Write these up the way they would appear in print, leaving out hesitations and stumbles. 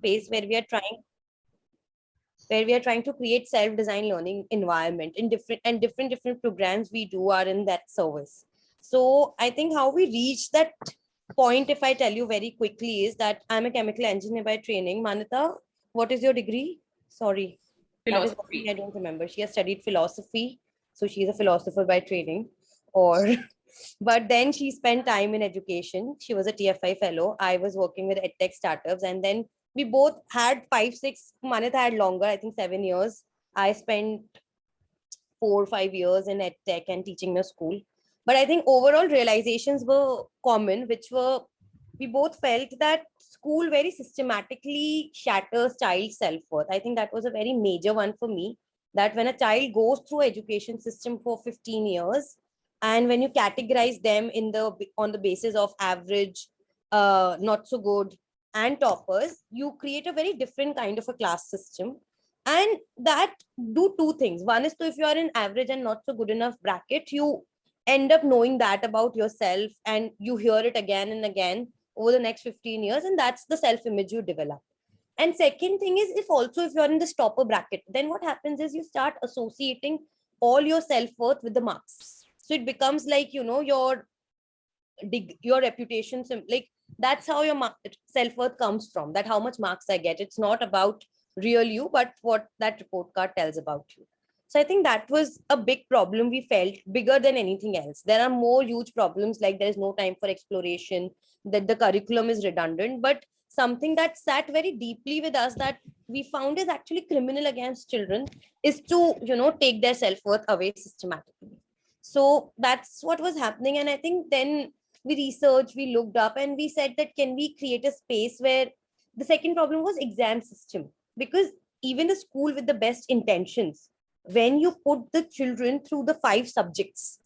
space where we are trying to create self-designed learning environment in different programs we do are in that service. So I think how we reach that point, if I tell you very quickly, is that I'm a chemical engineer by training. Manita, what is your degree? Sorry, that is one thing Philosophy. I don't remember. She has studied philosophy, so she's a philosopher by training. Or, but then she spent time in education. She was a TFI fellow. I was working with edtech startups, and then we both had 5, 6. Manita had longer, I think 7 years. I spent 4 or 5 years in edtech and teaching in a school. But I think overall realizations were common, which were we both felt that school very systematically shatters child self-worth. I think that was a very major one for me, that when a child goes through education system for 15 years, and when you categorize them on the basis of average, not so good, and toppers, you create a very different kind of a class system. And that do two things. One is, so if you are in average and not so good enough bracket, you end up knowing that about yourself, and you hear it again and again over the next 15 years, and that's the self image you develop. And second thing is, if you're in the stopper bracket, then what happens is you start associating all your self-worth with the marks. So it becomes like, your reputation, like that's how your self-worth comes from, that how much marks I get. It's not about real you, but what that report card tells about you. So I think that was a big problem we felt, bigger than anything else. There are more huge problems, like there is no time for exploration, that the curriculum is redundant, but something that sat very deeply with us, that we found is actually criminal against children, is to take their self-worth away systematically. So that's what was happening. And I think then we researched, we looked up, and we said that can we create a space where the second problem was exam system. Because even the school with the best intentions, when you put the children through the 5 subjects,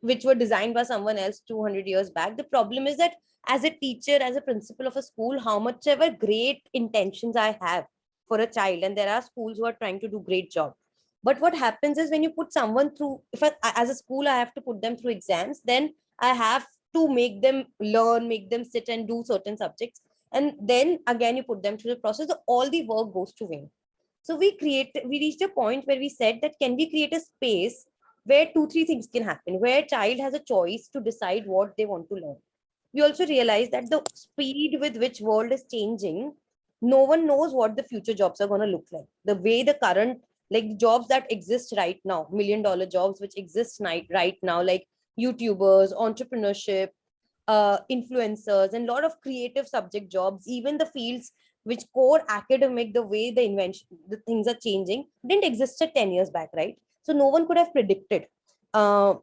which were designed by someone else 200 years back, the problem is that as a teacher, as a principal of a school, how much ever great intentions I have for a child, and there are schools who are trying to do great job, but what happens is when you put someone through, as a school I have to put them through exams, then I have to make them learn, make them sit and do certain subjects, and then again you put them through the process, so all the work goes to vain. So we reached a point where we said that can we create a space where 2, 3 things can happen, where child has a choice to decide what they want to learn. We also realized that the speed with which world is changing, no one knows what the future jobs are going to look like. The way the current, like jobs that exist right now, $1 million jobs which exist right now, like YouTubers, entrepreneurship, influencers, and a lot of creative subject jobs, even the fields which core academic, the way the invention, the things are changing, didn't exist at 10 years back, right? So no one could have predicted uh,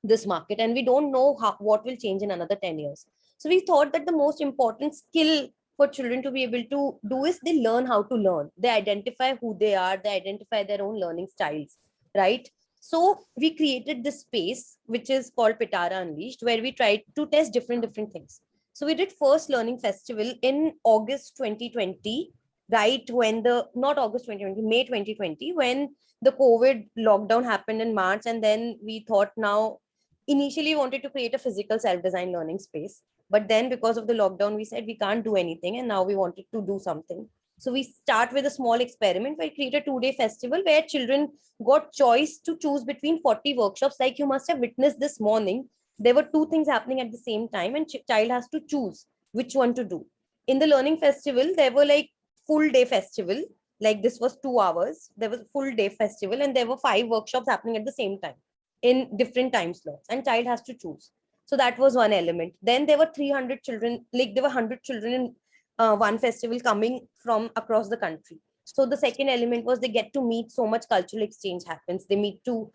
this market, and we don't know what will change in another 10 years. So we thought that the most important skill for children to be able to do is they learn how to learn, they identify who they are, they identify their own learning styles, right? So we created this space which is called Pitaara Unleashed, where we tried to test different things. So we did first learning festival in August 2020, right when the, not August 2020, May 2020, when the COVID lockdown happened in March. And then we thought, now initially wanted to create a physical self-designed learning space, but then because of the lockdown we said we can't do anything, and now we wanted to do something. So we start with a small experiment where we create a 2-day festival where children got choice to choose between 40 workshops. Like you must have witnessed this morning, there were 2 things happening at the same time, and child has to choose which one to do. In the learning festival there were like full day festival, like this was 2 hours, there was full day festival, and there were 5 workshops happening at the same time in different time slots, and child has to choose. So that was one element. Then there were 300 children, like there were 100 children in one festival coming from across the country. So the second element was they get to meet, so much cultural exchange happens, they meet to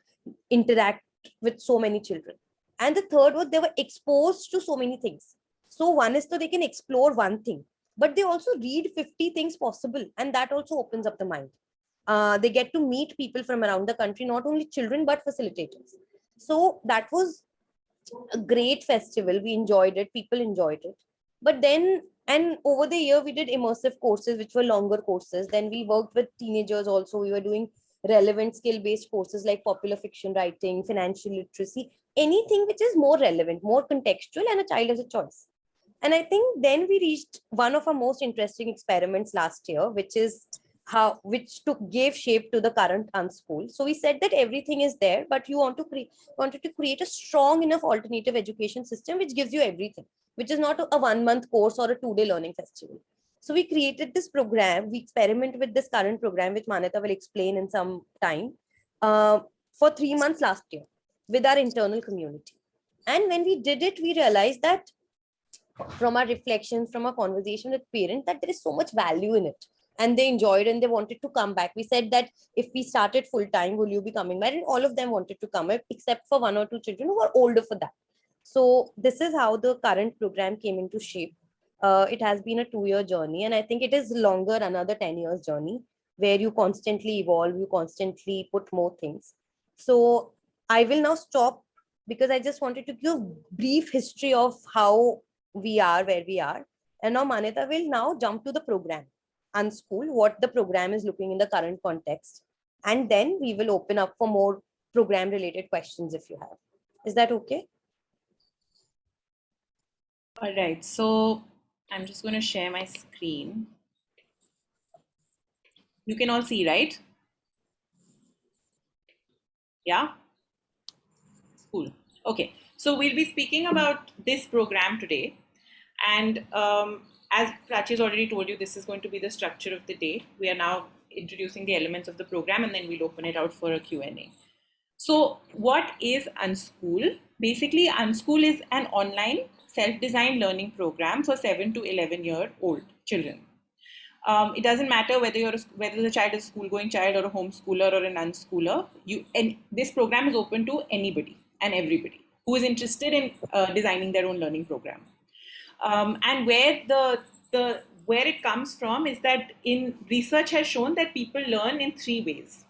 interact with so many children. And the third was they were exposed to so many things. So one is so they can explore one thing, but they also read 50 things possible, and that also opens up the mind. They get to meet people from around the country, not only children but facilitators. So that was a great festival, we enjoyed it, people enjoyed it. But then, and over the year we did immersive courses which were longer courses. Then we worked with teenagers also, we were doing relevant skill based courses like popular fiction writing, financial literacy, anything which is more relevant, more contextual, and a child has a choice. And I think then we reached one of our most interesting experiments last year, which gave shape to the current UnSchool. So we said that everything is there, but you wanted to create a strong enough alternative education system which gives you everything, which is not a 1 month course or a 2-day learning festival. So we created this program. We experiment with this current program, which Manita will explain in some time, for 3 months last year with our internal community. And when we did it, we realized that from our reflections, from our conversation with parents, that there is so much value in it. And they enjoyed and they wanted to come back. We said that if we started full time, will you be coming back? And all of them wanted to come back, except for 1 or 2 children who were older for that. So this is how the current program came into shape. It has been a 2-year journey, and I think it is longer, another 10 years journey, where you constantly evolve, you constantly put more things. So I will now stop, because I just wanted to give brief history of how we are where we are. And now Manita will now jump to the program, UnSchool, what the program is looking in the current context. And then we will open up for more program related questions if you have. Is that okay? All right, so I'm just going to share my screen. You can all see, right? Yeah? Cool. Okay, so we'll be speaking about this program today. And as Prachi has already told you, this is going to be the structure of the day. We are now introducing the elements of the program, and then we'll open it out for a Q&A. So what is UnSchool? Basically, UnSchool is an online self-designed learning program for 7 to 11-year-old children. It doesn't matter whether the child is a school-going child or a homeschooler or an unschooler. And this program is open to anybody and everybody who is interested in designing their own learning program. And where it comes from is that in research has shown that people learn in 3 ways.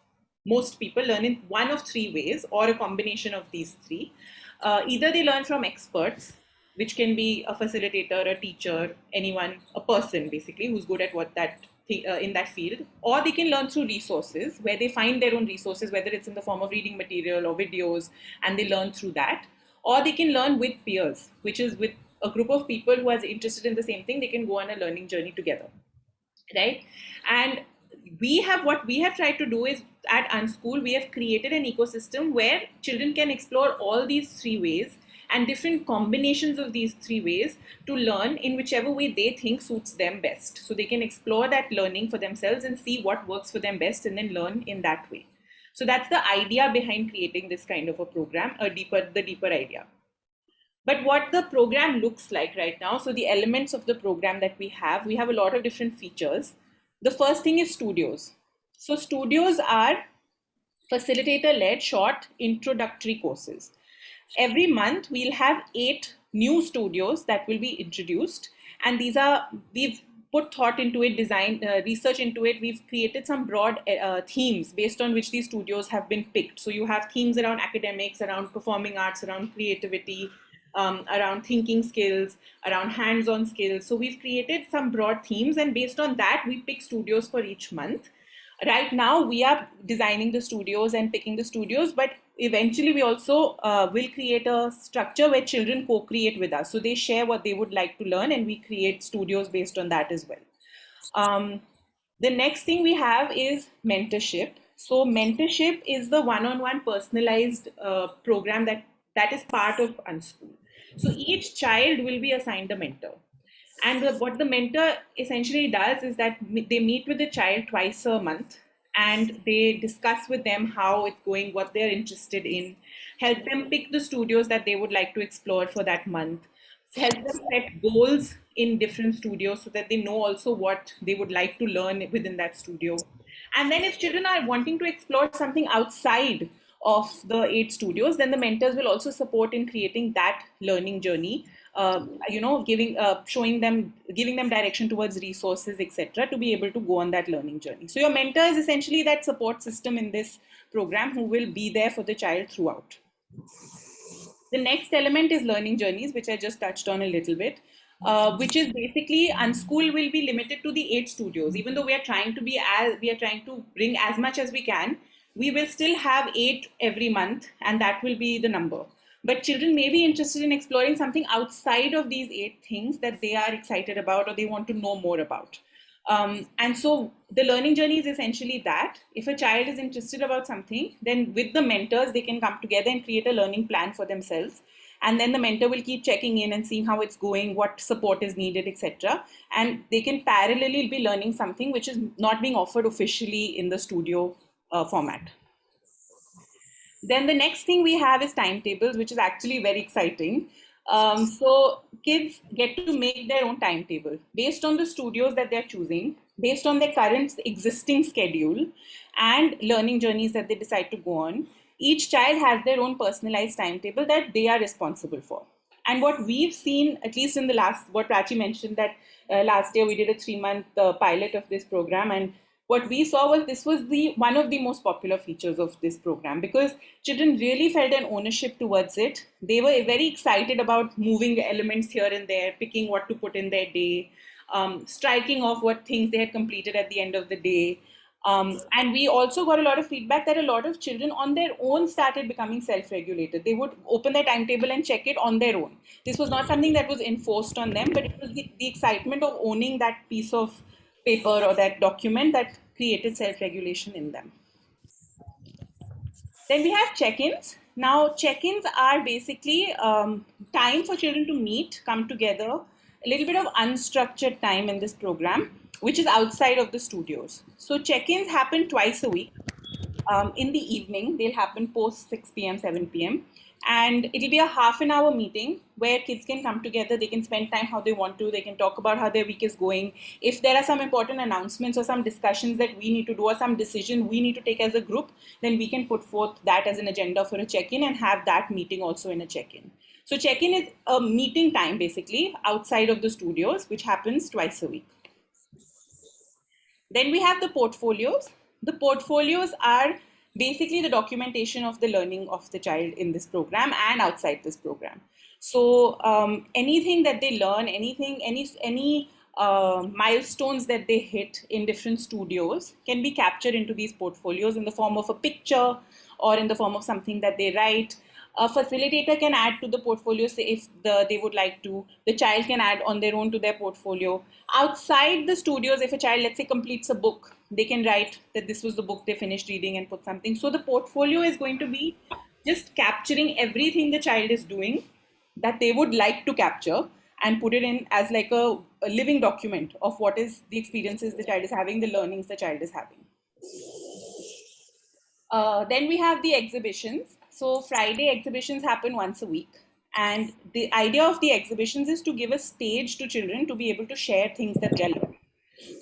Most people learn in one of 3 ways, or a combination of these 3. Either they learn from experts, which can be a facilitator, a teacher, anyone, a person basically who's good at in that field, or they can learn through resources where they find their own resources, whether it's in the form of reading material or videos, and they learn through that, or they can learn with peers, which is with a group of people who are interested in the same thing. They can go on a learning journey together, right? And what we have tried to do is, at UnSchool, we have created an ecosystem where children can explore all these 3 ways and different combinations of these 3 ways to learn in whichever way they think suits them best. So they can explore that learning for themselves and see what works for them best, and then learn in that way. So that's the idea behind creating this kind of a program, the deeper idea. But what the program looks like right now, so the elements of the program that we have a lot of different features. The first thing is studios. So studios are facilitator-led short introductory courses. Every month we'll have 8 new studios that will be introduced, and we've put thought into it, research into it. We've created some broad themes based on which these studios have been picked. So you have themes around academics, around performing arts, around creativity, around thinking skills, around hands-on skills. So we've created some broad themes, and based on that, we pick studios for each month. Right now, we are designing the studios and picking the studios, but eventually we also will create a structure where children co-create with us. So they share what they would like to learn, and we create studios based on that as well. The next thing we have is mentorship. So mentorship is the one-on-one personalized program that is part of UnSchool. So each child will be assigned a mentor. And what the mentor essentially does is that they meet with the child twice a month, and they discuss with them how it's going, what they're interested in, help them pick the studios that they would like to explore for that month, help them set goals in different studios so that they know also what they would like to learn within that studio. And then if children are wanting to explore something outside of the 8 studios, then the mentors will also support in creating that learning journey, giving them direction towards resources, etc., to be able to go on that learning journey. So your mentor is essentially that support system in this program who will be there for the child throughout. The next element is learning journeys, which I just touched on a little bit, which is basically UnSchool will be limited to the 8 studios. Even though we are trying to bring as much as we can, we will still have 8 every month, and that will be the number. But children may be interested in exploring something outside of these 8 things that they are excited about or they want to know more about. And so the learning journey is essentially that. If a child is interested about something, then with the mentors, they can come together and create a learning plan for themselves. And then the mentor will keep checking in and seeing how it's going, what support is needed, etc. And they can parallelly be learning something which is not being offered officially in the studio format. Then the next thing we have is timetables, which is actually very exciting. So kids get to make their own timetable based on the studios that they're choosing, based on their current existing schedule and learning journeys that they decide to go on. Each child has their own personalized timetable that they are responsible for. And what we've seen, at least in the last, what Prachi mentioned, that last year we did a 3-month pilot of this program, and what we saw was this was the one of the most popular features of this program, because children really felt an ownership towards it. They were very excited about moving elements here and there, picking what to put in their day, striking off what things they had completed at the end of the day. And we also got a lot of feedback that a lot of children on their own started becoming self-regulated. They would open their timetable and check it on their own. This was not something that was enforced on them, but it was the excitement of owning that piece of paper or that document that created self-regulation in them. Then we have check-ins. Now, check-ins are basically time for children to meet, come together, a little bit of unstructured time in this program, which is outside of the studios. So check-ins happen twice a week. In the evening, they'll happen post 6 p.m., 7 p.m. And it'll be a half an hour meeting where kids can come together. They can spend time how they want to. They can talk about how their week is going. If there are some important announcements or some discussions that we need to do or some decision we need to take as a group, then we can put forth that as an agenda for a check-in and have that meeting also in a check-in. So check-in is a meeting time basically outside of the studios, which happens twice a week. Then we have the portfolios. The portfolios are basically the documentation of the learning of the child in this program and outside this program. So anything that they learn, any milestones that they hit in different studios can be captured into these portfolios in the form of a picture or in the form of something that they write. A facilitator can add to the portfolio, say if they would like to. The child can add on their own to their portfolio. Outside the studios, if a child, let's say, completes a book, they can write that this was the book they finished reading and put something. So the portfolio is going to be just capturing everything the child is doing that they would like to capture and put it in as like a living document of what is the experiences the child is having, the learnings the child is having. Then we have the exhibitions. So Friday exhibitions happen once a week. And the idea of the exhibitions is to give a stage to children to be able to share things that they're learning.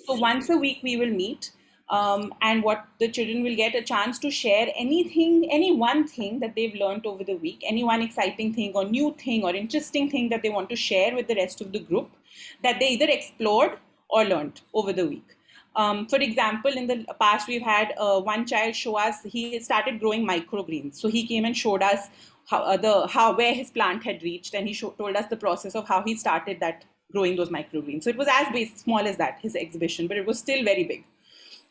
So once a week we will meet, and what the children will get a chance to share anything, any one thing that they've learned over the week, any one exciting thing or new thing or interesting thing that they want to share with the rest of the group that they either explored or learned over the week. For example, in the past, we've had one child show us, he started growing microgreens. So he came and showed us how where his plant had reached, and he told us the process of how he started that growing those microgreens. So it was as small as that, his exhibition, but it was still very big.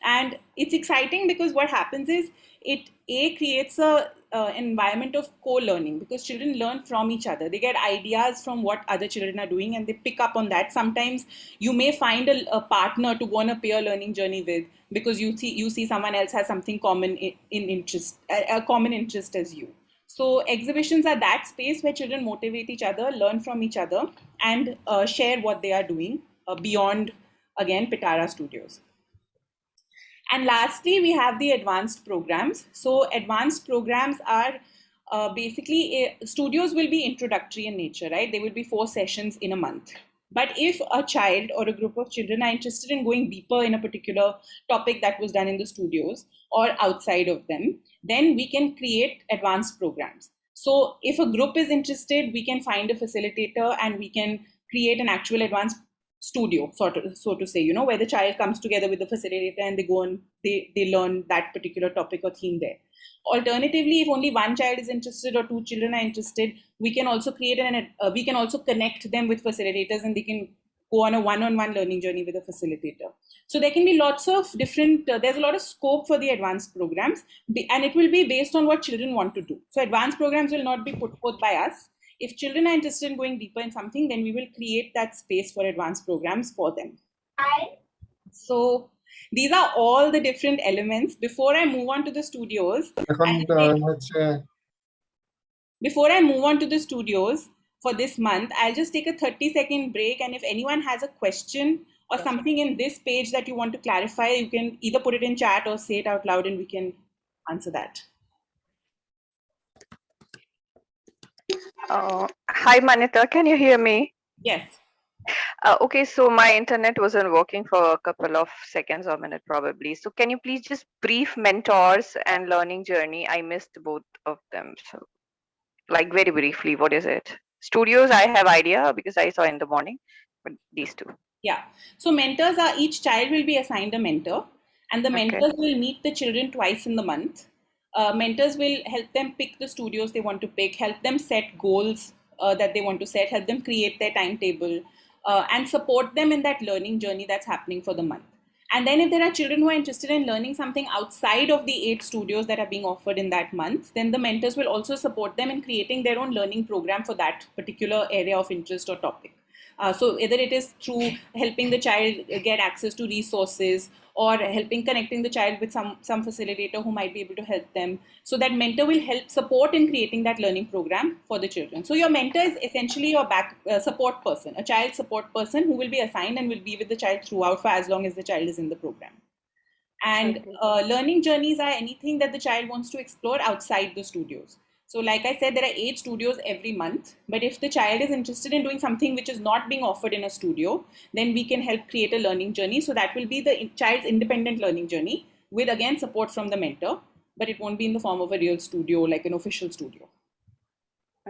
And it's exciting because what happens is it creates a environment of co-learning, because children learn from each other. They get ideas from what other children are doing and they pick up on that. Sometimes you may find a partner to go on a peer learning journey with, because you see someone else has something common in interest, a common interest as you. So exhibitions are that space where children motivate each other, learn from each other, and share what they are doing beyond, again, Pitaara Studios. And lastly, we have the advanced programs. So advanced programs are basically, studios will be introductory in nature, right? There will be 4 sessions in a month. But if a child or a group of children are interested in going deeper in a particular topic that was done in the studios or outside of them, then we can create advanced programs. So if a group is interested, we can find a facilitator and we can create an actual advanced studio, so to say, where the child comes together with the facilitator and they go and they learn that particular topic or theme there. Alternatively, if only one child is interested or 2 children are interested, we can also we can also connect them with facilitators, and they can go on a one-on-one learning journey with a facilitator. So there can be lots of different, there's a lot of scope for the advanced programs, and it will be based on what children want to do. So advanced programs will not be put forth by us. If children are interested in going deeper in something, then we will create that space for advanced programs for them. So these are all the different elements. Before I move on to the studios, for this month, I'll just take a 30-second break. And if anyone has a question or something in this page that you want to clarify, you can either put it in chat or say it out loud and we can answer that. Hi, Manita. Can you hear me? Yes. Okay, so my internet wasn't working for a couple of seconds or minute probably. So can you please just brief mentors and learning journey? I missed both of them. So like very briefly, what is it? Studios, I have idea because I saw in the morning, but these two. Yeah. So mentors are, each child will be assigned a mentor, and the mentors will meet the children twice in the month. Mentors will help them pick the studios they want to pick, help them set goals that they want to set, help them create their timetable, and support them in that learning journey that's happening for the month. And then if there are children who are interested in learning something outside of the 8 studios that are being offered in that month, then the mentors will also support them in creating their own learning program for that particular area of interest or topic. So either it is through helping the child get access to resources or helping connecting the child with some facilitator who might be able to help them. So that mentor will help support in creating that learning program for the children. So your mentor is essentially your back support person, a child support person who will be assigned and will be with the child throughout for as long as the child is in the program. And learning journeys are anything that the child wants to explore outside the studios. So like I said, there are 8 studios every month. But if the child is interested in doing something which is not being offered in a studio, then we can help create a learning journey. So that will be the child's independent learning journey with, again, support from the mentor. But it won't be in the form of a real studio, like an official studio.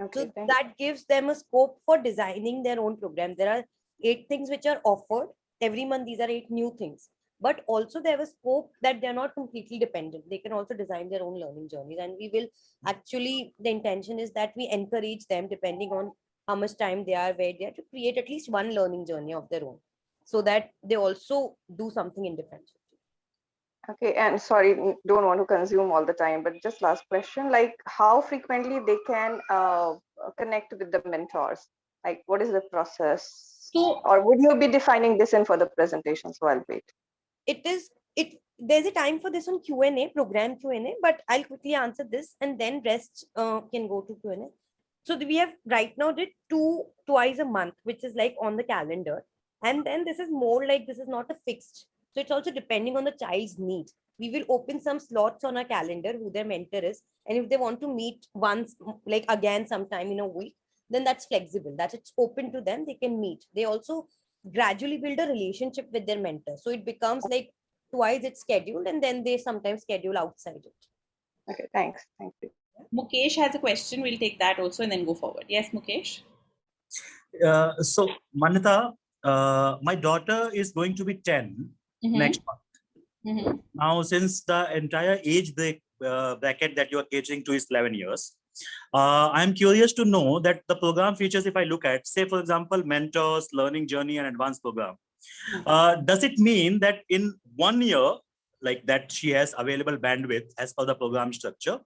Okay, so that gives them a scope for designing their own program. There are 8 things which are offered. Every month, these are 8 new things. But also they have a scope that they're not completely dependent. They can also design their own learning journeys. And we will actually, the intention is that we encourage them, depending on how much time they are, where they are, to create at least one learning journey of their own, so that they also do something independent. Okay, and sorry, don't want to consume all the time, but just last question, like how frequently they can connect with the mentors? Like what is the process? So, or would you be defining this in for the presentation? So I'll wait. There's a time for this on Q&A, program Q&A, but I'll quickly answer this and then rest can go to Q&A. So we have right now did twice a month, which is like on the calendar. And then this is more like, this is not a fixed. So it's also depending on the child's need. We will open some slots on our calendar who their mentor is. And if they want to meet once, like again, sometime in a week, then that's flexible. That it's open to them. They can meet. They also gradually build a relationship with their mentor. So it becomes like twice it's scheduled and then they sometimes schedule outside it. Okay, thanks. Thank you. Mukesh has a question. We'll take that also and then go forward. Yes, Mukesh. So, Manita, my daughter is going to be 10 next month. Now, since the entire age bracket that you are catering to is 11 years, I'm curious to know that the program features, if I look at, say, for example, mentors, learning journey, and advanced program, does it mean that in 1 year, like that she has available bandwidth as per the program structure,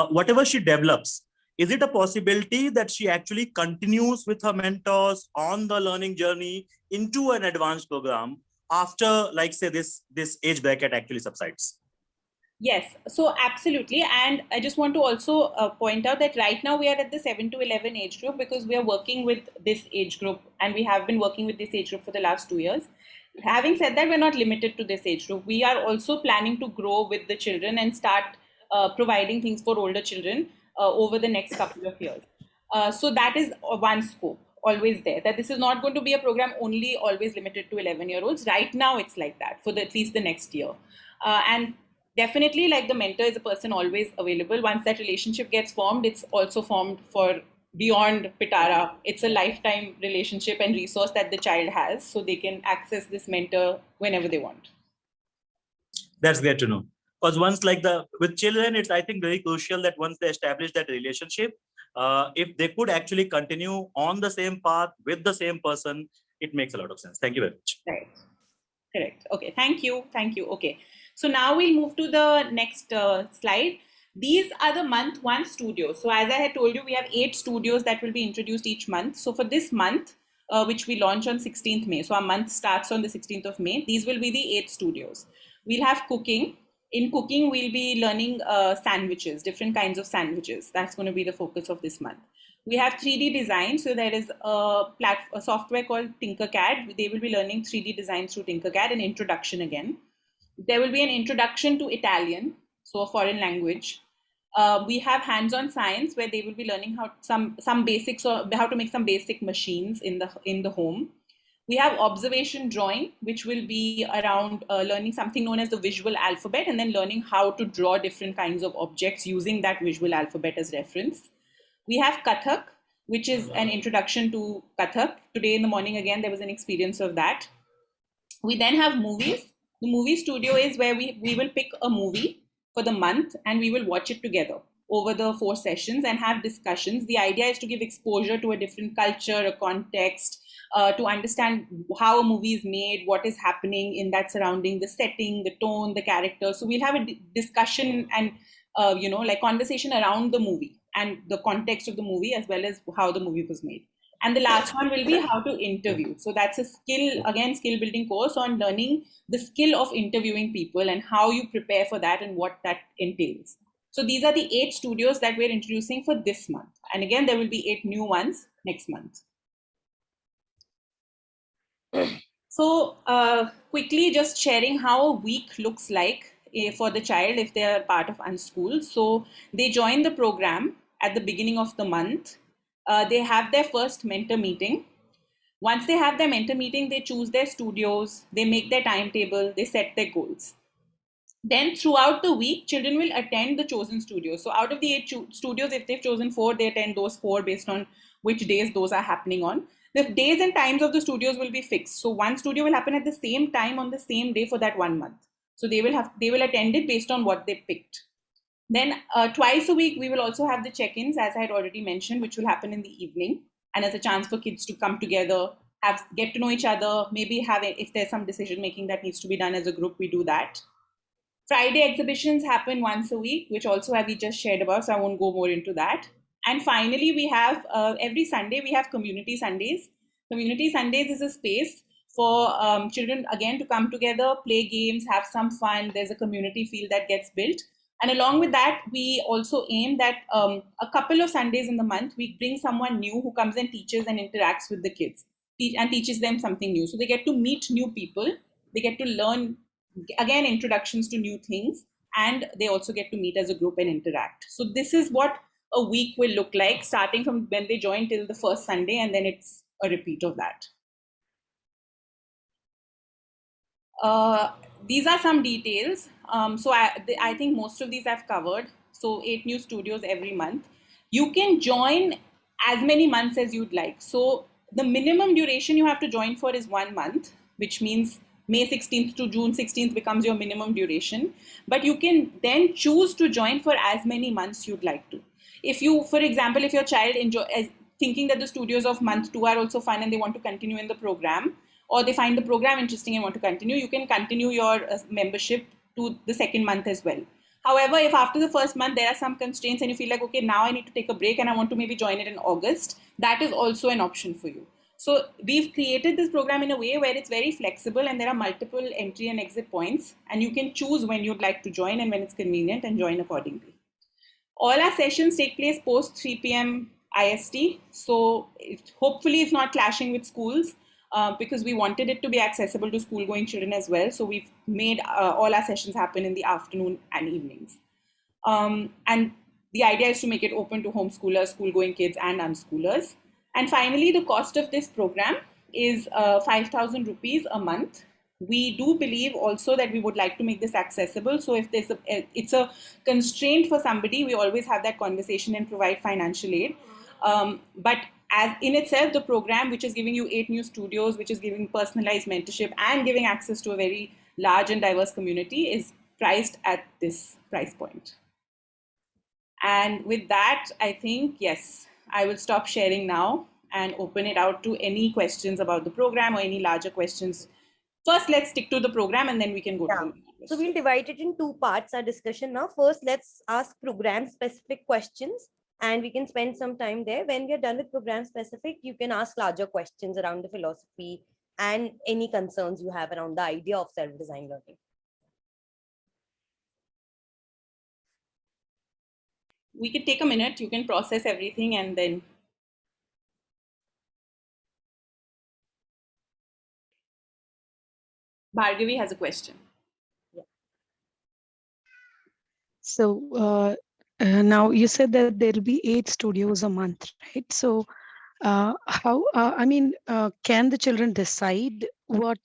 whatever she develops, is it a possibility that she actually continues with her mentors on the learning journey into an advanced program after, like, say, this age bracket actually subsides? Yes, so absolutely. And I just want to also point out that right now we are at the 7 to 11 age group because we are working with this age group and we have been working with this age group for the last 2 years. Having said that, we're not limited to this age group. We are also planning to grow with the children and start providing things for older children over the next couple of years. So that is one scope always there, that this is not going to be a program only always limited to 11-year-olds. Right now it's like that for at least the next year. And definitely, like, the mentor is a person always available. Once that relationship gets formed, it's also formed for beyond Pitaara. It's a lifetime relationship and resource that the child has, so they can access this mentor whenever they want. That's great to know. Because once, like, with children, it's, I think, very crucial that once they establish that relationship, if they could actually continue on the same path with the same person, it makes a lot of sense. Thank you very much. Right. Correct. Okay. Thank you. Thank you. Okay. So now we'll move to the next slide. These are the month 1 studios. So as I had told you, we have 8 studios that will be introduced each month. So for this month, which we launch on 16th May. So our month starts on the 16th of May. These will be the 8 studios. We'll have cooking. In cooking, we'll be learning sandwiches, different kinds of sandwiches. That's going to be the focus of this month. We have 3D design. So there is a software called Tinkercad. They will be learning 3D design through Tinkercad, an introduction again. There will be an introduction to Italian, so a foreign language. We have hands-on science where they will be learning how some basics, or how to make some basic machines in the home. We have observation drawing, which will be around learning something known as the visual alphabet, and then learning how to draw different kinds of objects using that visual alphabet as reference. We have Kathak, which is an introduction to Kathak. Today in the morning, again, there was an experience of that. We then have movies. The movie studio is where we will pick a movie for the month and we will watch it together over the 4 sessions and have discussions. The idea is to give exposure to a different culture, a context, to understand how a movie is made, what is happening in that surrounding, the setting, the tone, the character. So we'll have a discussion and like conversation around the movie and the context of the movie, as well as how the movie was made. And the last one will be how to interview. So that's a skill building course on learning the skill of interviewing people and how you prepare for that and what that entails. So these are the 8 studios that we're introducing for this month. And again, there will be 8 new ones next month. So quickly just sharing how a week looks like for the child if they are part of UnSkool. So they join the program at the beginning of the month. They have their first mentor meeting. Once they have their mentor meeting, they choose their studios, they make their timetable, they set their goals. Then throughout the week, children will attend the chosen studios. So out of the 8 studios, if they've chosen 4, they attend those 4 based on which days those are happening on. The days and times of the studios will be fixed. So one studio will happen at the same time on the same day for that 1 month. So they will attend it based on what they picked. Then twice a week, we will also have the check-ins, as I had already mentioned, which will happen in the evening, and as a chance for kids to come together, get to know each other, maybe if there's some decision-making that needs to be done as a group, we do that. Friday exhibitions happen once a week, which also we just shared about, so I won't go more into that. And finally, we have every Sunday, we have Community Sundays. Community Sundays is a space for children, again, to come together, play games, have some fun. There's a community feel that gets built. And along with that, we also aim that a couple of Sundays in the month, we bring someone new who comes and teaches and interacts with the kids and teaches them something new. So they get to meet new people. They get to learn, again, introductions to new things. And they also get to meet as a group and interact. So this is what a week will look like, starting from when they join till the first Sunday. And then it's a repeat of that. These are some details. So I think most of these I've covered. So 8 new studios every month. You can join as many months as you'd like. So the minimum duration you have to join for is 1 month, which means May 16th to June 16th becomes your minimum duration. But you can then choose to join for as many months you'd like to. If you, for example, if your child thinking that the studios of month 2 are also fun and they want to continue in the program, or they find the program interesting and want to continue, you can continue your membership to the second month as well. However, if after the first month there are some constraints and you feel like, okay, now I need to take a break and I want to maybe join it in August, that is also an option for you. So we've created this program in a way where it's very flexible and there are multiple entry and exit points, and you can choose when you'd like to join and when it's convenient and join accordingly. All our sessions take place post 3 p.m. IST. So hopefully it's not clashing with schools. Because we wanted it to be accessible to school-going children as well. So we've made all our sessions happen in the afternoon and evenings. And the idea is to make it open to homeschoolers, school-going kids, and unschoolers. And finally, the cost of this program is 5,000 rupees a month. We do believe also that we would like to make this accessible. So if it's a constraint for somebody, we always have that conversation and provide financial aid. But as in itself, the program, which is giving you 8 new studios, which is giving personalized mentorship and giving access to a very large and diverse community, is priced at this price point. And with that, I think, yes, I will stop sharing now and open it out to any questions about the program or any larger questions. First, let's stick to the program and then we can go to the larger So questions. we'll divide it in two parts, our discussion now. First, let's ask program specific questions and we can spend some time there. When we are done with program specific, you can ask larger questions around the philosophy and any concerns you have around the idea of self-design learning. We can take a minute, you can process everything and then. Bhargavi has a question. So now you said that there will be 8 studios a month, right? So can the children decide what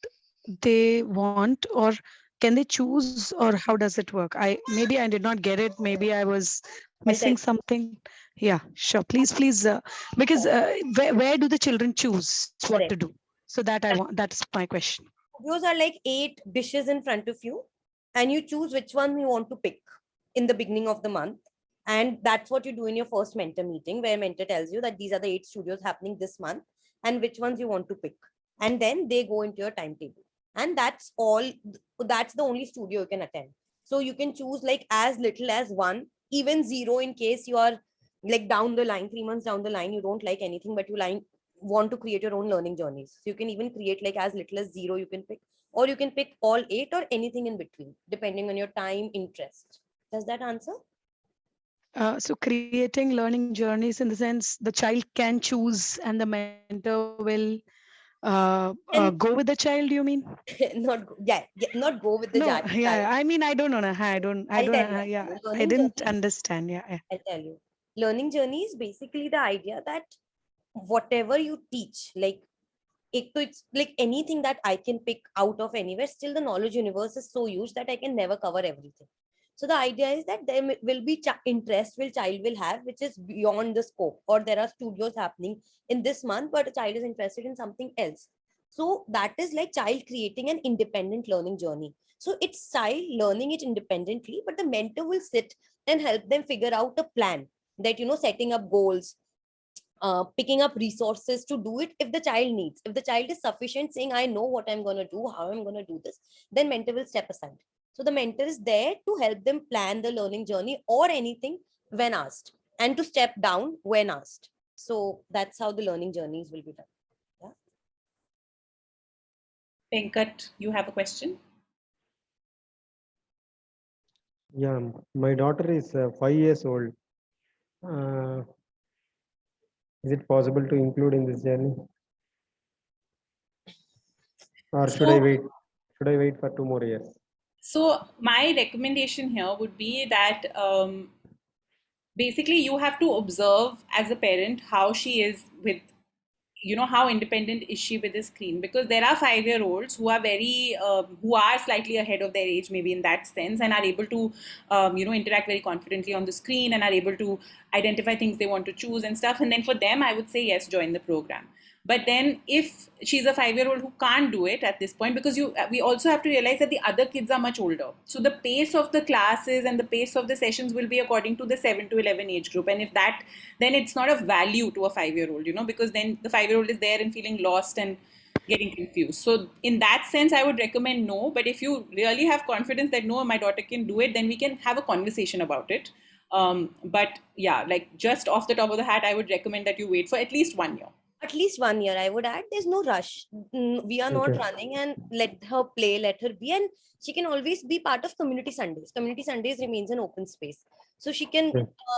they want, or can they choose, or how does it work? Maybe I did not get it. Maybe I was missing something. Yeah, sure. Please, because where do the children choose what to do? So that's my question. Those are like 8 dishes in front of you and you choose which one you want to pick in the beginning of the month. And that's what you do in your first mentor meeting, where mentor tells you that these are the 8 studios happening this month and which ones you want to pick. And then they go into your timetable. And that's all. That's the only studio you can attend. So you can choose like as little as 1, even 0 in case you are like down the line, 3 months down the line, you don't like anything, but you want to create your own learning journeys. So you can even create like as little as 0 you can pick, or you can pick all 8 or anything in between, depending on your time, interest. Does that answer? So creating learning journeys in the sense the child can choose and the mentor will go with the child, you mean? Not go with the No, child. yeah, I mean, I don't know. I'll tell you. Yeah, I Learning didn't journey, understand. Yeah. I'll tell you. Learning journey is basically the idea that whatever you teach, like it's like anything that I can pick out of anywhere, still the knowledge universe is so huge that I can never cover everything. So the idea is that there will be interest will child will have, which is beyond the scope, or there are studios happening in this month, but a child is interested in something else. So that is like child creating an independent learning journey. So it's child learning it independently, but the mentor will sit and help them figure out a plan, that setting up goals, picking up resources to do it if the child needs. If the child is sufficient, saying, I know what I'm going to do, how I'm going to do this, then mentor will step aside. So the mentor is there to help them plan the learning journey or anything when asked, and to step down when asked. So that's how the learning journeys will be done. Venkat, you have a question? Yeah, my daughter is 5 years old. Is it possible to include in this journey? Or should I wait? Should I wait for 2 more years? So my recommendation here would be that basically you have to observe as a parent how she is with, how independent is she with the screen, because there are 5-year-olds who are who are slightly ahead of their age, maybe in that sense, and are able to interact very confidently on the screen and are able to identify things they want to choose and stuff. And then for them, I would say yes, join the program. But then if she's a 5-year-old who can't do it at this point, because we also have to realize that the other kids are much older, so the pace of the classes and the pace of the sessions will be according to the 7 to 11 age group. And if that, then it's not of value to a 5-year-old, because then the 5-year-old is there and feeling lost and getting confused. So in that sense, I would recommend no. But if you really have confidence that no, my daughter can do it, then we can have a conversation about it. But yeah, like just off the top of the hat, I would recommend that you wait for at least 1 year. At least 1 year, I would add. There's no rush. We are not running, and let her play, let her be. And she can always be part of Community Sundays. Community Sundays remains an open space. So she can,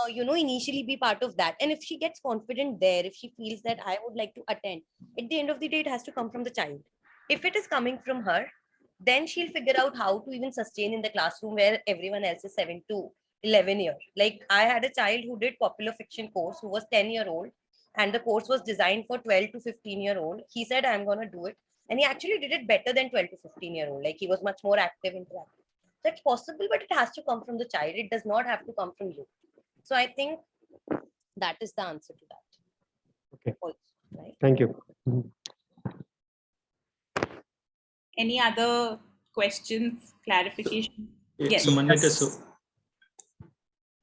initially be part of that. And if she gets confident there, if she feels that I would like to attend, at the end of the day, it has to come from the child. If it is coming from her, then she'll figure out how to even sustain in the classroom where everyone else is 7 to 11 years. Like I had a child who did popular fiction course who was 10-year-old, and the course was designed for 12 to 15-year-old. He said, I'm going to do it. And he actually did it better than 12 to 15-year-old. Like he was much more active, interactive. So it's possible, but it has to come from the child. It does not have to come from you. So I think that is the answer to that. Okay. Also, right? Thank you. Any other questions, clarification? Yes. Yes. So Manvita, so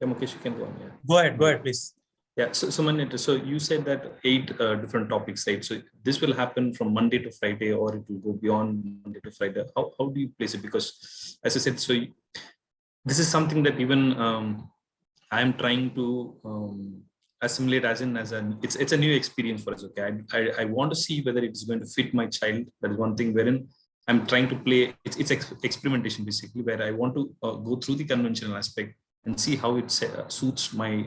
yeah, Mukesh, you can go on. Yeah. Go ahead, please. Yeah, so Manita, so you said that 8 different topics, right? So this will happen from Monday to Friday, or it will go beyond Monday to Friday. How do you place it? Because as I said, this is something that even I am trying to assimilate as an it's a new experience for us. Okay, I want to see whether it's going to fit my child. That is one thing wherein I'm trying to play. It's experimentation basically, where I want to go through the conventional aspect and see how it suits my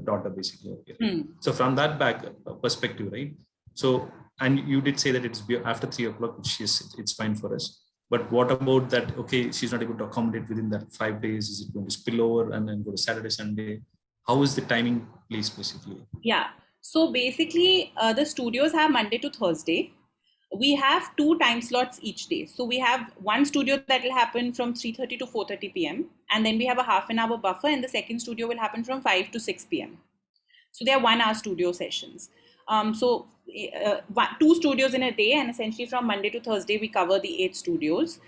daughter basically. Okay. So from that perspective, right? So, and you did say that it's after 3 o'clock, which is it's fine for us. But what about that? Okay, she's not able to accommodate within that 5 days. Is it going to spill over and then go to Saturday, Sunday? How is the timing placed basically? Yeah. So basically, the studios have Monday to Thursday. We have 2 time slots each day. So we have one studio that will happen from 3:30 to 4:30 p.m. And then we have a half an hour buffer, and the second studio will happen from 5 to 6 p.m. So they are 1 hour studio sessions. 2 studios in a day, and essentially from Monday to Thursday, we cover the 8 studios.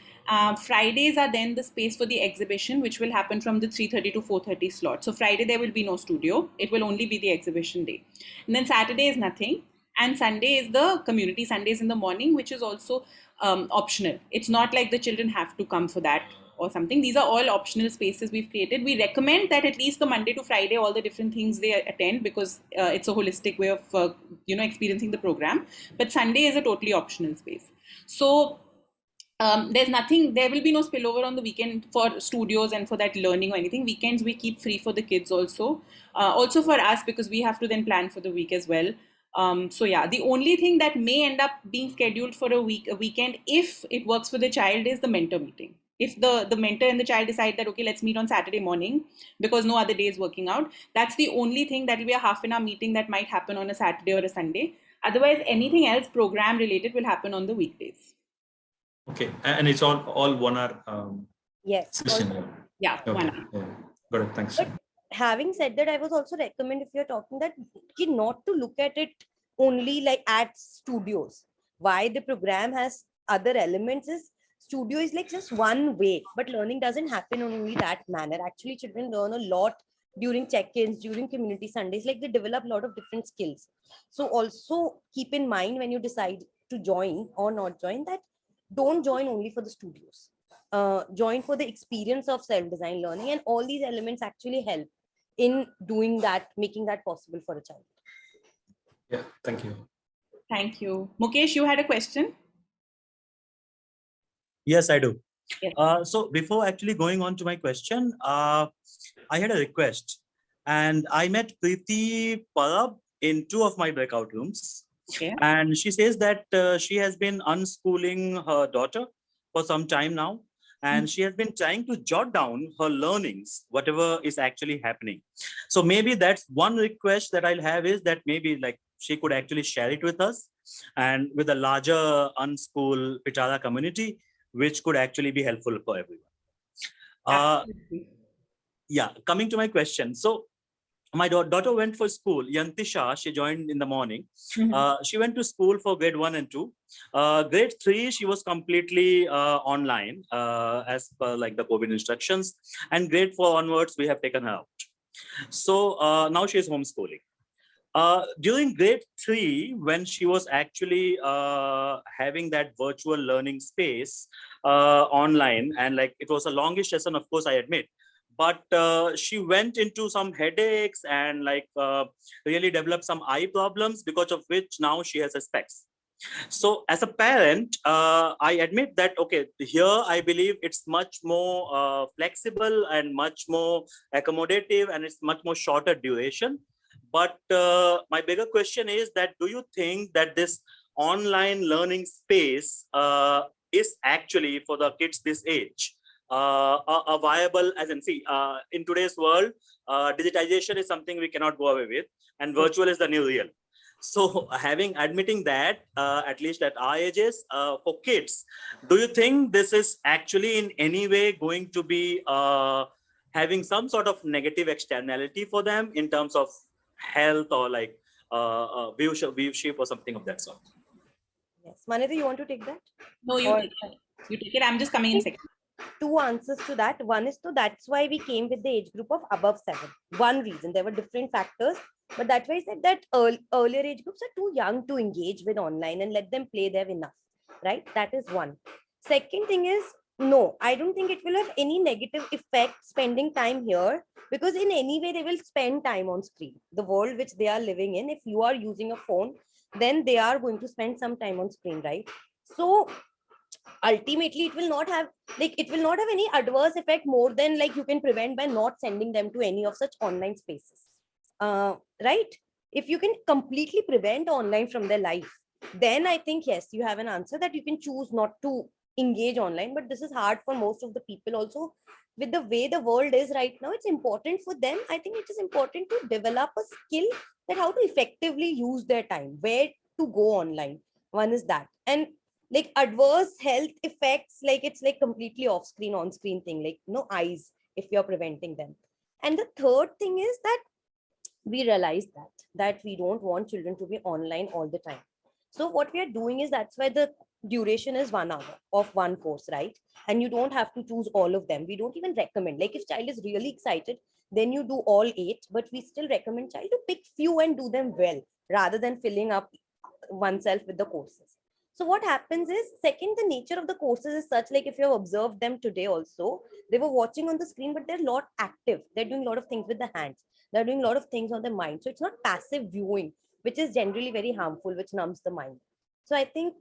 Fridays are then the space for the exhibition, which will happen from the 3:30 to 4:30 slot. So Friday, there will be no studio. It will only be the exhibition day. And then Saturday is nothing. And Sunday is the community Sundays in the morning, which is also optional. It's not like the children have to come for that or something. These are all optional spaces we've created. We recommend that at least the Monday to Friday, all the different things they attend, because it's a holistic way of experiencing the program. But Sunday is a totally optional space. So there will be no spillover on the weekend for studios and for that learning or anything. Weekends we keep free for the kids also for us, because we have to then plan for the week as well. The only thing that may end up being scheduled for a weekend, if it works for the child, is the mentor meeting. If the mentor and the child decide that, okay, let's meet on Saturday morning because no other day is working out, that's the only thing. That will be a half an hour meeting that might happen on a Saturday or a Sunday. Otherwise, anything else program related will happen on the weekdays. Okay, and it's all 1 hour Yes. session. Yeah, okay. 1 hour. Yeah. Got it. Thanks. But having said that, I was also recommend, if you're talking, that not to look at it only like at studios. Why the program has other elements is, studio is like just one way, but learning doesn't happen on only that manner. Actually, children learn a lot during check-ins, during community Sundays. Like, they develop a lot of different skills. So also keep in mind when you decide to join or not join, that don't join only for the studios. Join for the experience of self-design learning, and all these elements actually help in doing that, making that possible for a child. Yeah, thank you. Thank you. Mukesh, you had a question? Yes, I do. Yes. So before actually going on to my question, I had a request, and I met Preeti Parab in 2 of my breakout rooms. Okay. And she says that she has been unschooling her daughter for some time now. And she has been trying to jot down her learnings, whatever is actually happening. So maybe that's one request that I'll have, is that maybe like she could actually share it with us and with a larger unschool Pitaara community, which could actually be helpful for everyone. Yeah, coming to my question. So my daughter went for school. Yantisha, she joined in the morning. She went to school for grade 1 and 2. Grade 3, she was completely online as per like the COVID instructions. And grade 4 onwards, we have taken her out. So now she is homeschooling. During grade 3, when she was actually having that virtual learning space online, and like it was a longish session, of course, I admit, but she went into some headaches and like really developed some eye problems, because of which now she has a specs. So as a parent, I admit that, okay, here I believe it's much more flexible and much more accommodative, and it's much more shorter duration. But my bigger question is that, do you think that this online learning space is actually for the kids this age a viable, as in, see, in today's world, digitization is something we cannot go away with, and virtual is the new real. So admitting that, at least at our ages, for kids, do you think this is actually in any way going to be having some sort of negative externality for them in terms of health or like viewership or something of that sort? Yes. Manita, you want to take that? No, you take it. You take it. I'm just coming in second. 2 answers to that. One is, that's why we came with the age group of above 7. One reason, there were different factors. But that's why I said that earlier age groups are too young to engage with online, and let them play there enough, right? That is one. Second thing is, no, I don't think it will have any negative effect spending time here, because in any way they will spend time on screen. The world which they are living in, if you are using a phone, then they are going to spend some time on screen, right? So ultimately it will not have, like, it will not have any adverse effect more than, like, you can prevent by not sending them to any of such online spaces, right? If you can completely prevent online from their life, then I think yes, you have an answer that you can choose not to engage online. But this is hard for most of the people also. With the way the world is right now, it's important for them. I think it is important to develop a skill that how to effectively use their time, where to go online. One is that. And like adverse health effects, like it's like completely off screen on screen thing, like no eyes, if you're preventing them. And the third thing is that we realize that we don't want children to be online all the time. So what we are doing is, that's why the duration is 1 hour of one course, right? And you don't have to choose all of them. We don't even recommend, like if child is really excited, then you do all 8, but we still recommend child to pick few and do them well, rather than filling up oneself with the courses. So what happens is, second, the nature of the courses is such, like if you have observed them today also, they were watching on the screen, but they're a lot active. They're doing a lot of things with the hands. They're doing a lot of things on their mind. So it's not passive viewing, which is generally very harmful, which numbs the mind. So I think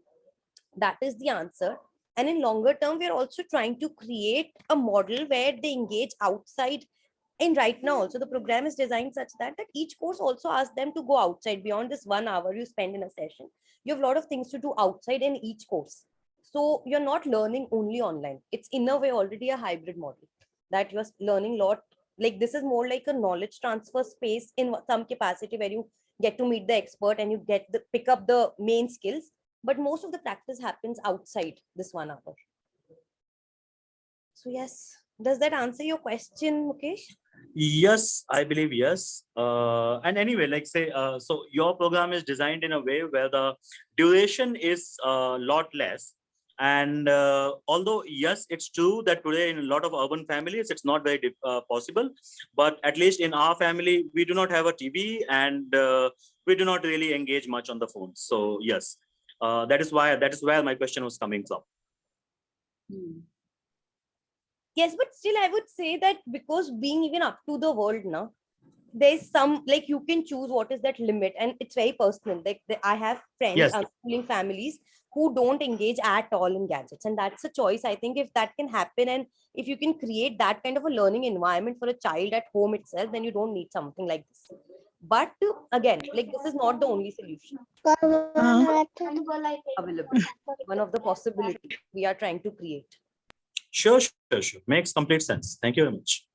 that is the answer. And in longer term, we're also trying to create a model where they engage outside. And right now also the program is designed such that each course also asks them to go outside beyond this 1 hour you spend in a session. You have a lot of things to do outside in each course. So you're not learning only online. It's in a way already a hybrid model, that you're learning a lot. Like this is more like a knowledge transfer space in some capacity, where you get to meet the expert and you get the pick up the main skills. But most of the practice happens outside this 1 hour. So yes, does that answer your question, Mukesh? Yes, I believe yes. And anyway, like say, so your program is designed in a way where the duration is a lot less. And although, yes, it's true that today in a lot of urban families, it's not very possible. But at least in our family, we do not have a TV, and we do not really engage much on the phone. So yes, that is where my question was coming from. Yes, but still I would say that, because being even up to the world now, there's some, like you can choose what is that limit, and it's very personal. Like I have friends, Yes. unschooling families who don't engage at all in gadgets, and that's a choice. I think if that can happen, and if you can create that kind of a learning environment for a child at home itself, then you don't need something like this. But again, like this is not the only solution available. One of the possibilities we are trying to create. Sure. Makes complete sense. Thank you very much.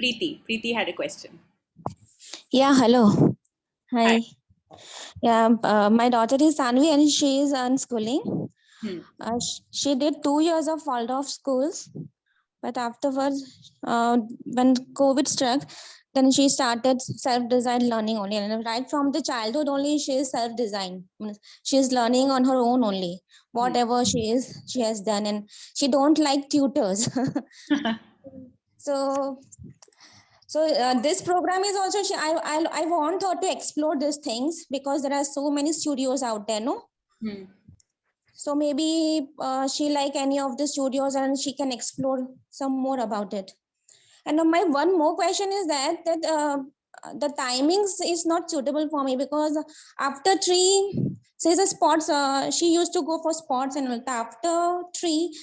Preeti had a question. Yeah, hello. Hi. Hi. Yeah, my daughter is Sanvi and she is unschooling. Hmm. She did 2 years of Waldorf schools, but afterwards, when COVID struck, then she started self-designed learning only. And right from the childhood only, she is self-designed. She is learning on her own only. Whatever she has done, and she don't like tutors. So this program is also, I want her to explore these things, because there are so many studios out there, no? So maybe she like any of the studios and she can explore some more about it. And my one more question is that the timings is not suitable for me, because after 3, say the sports, she used to go for sports, and after 3,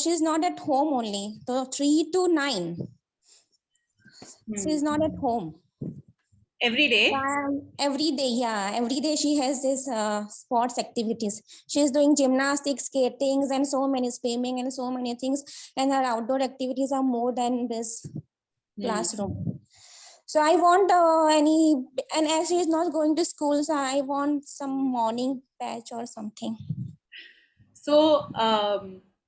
she's not at home only. So 3 to 9. She's not at home. Every day? Every day, yeah. Every day she has this sports activities. She's doing gymnastics, skating, and so many swimming and so many things. And her outdoor activities are more than this classroom. So I want and as she is not going to school, so I want some morning patch or something. So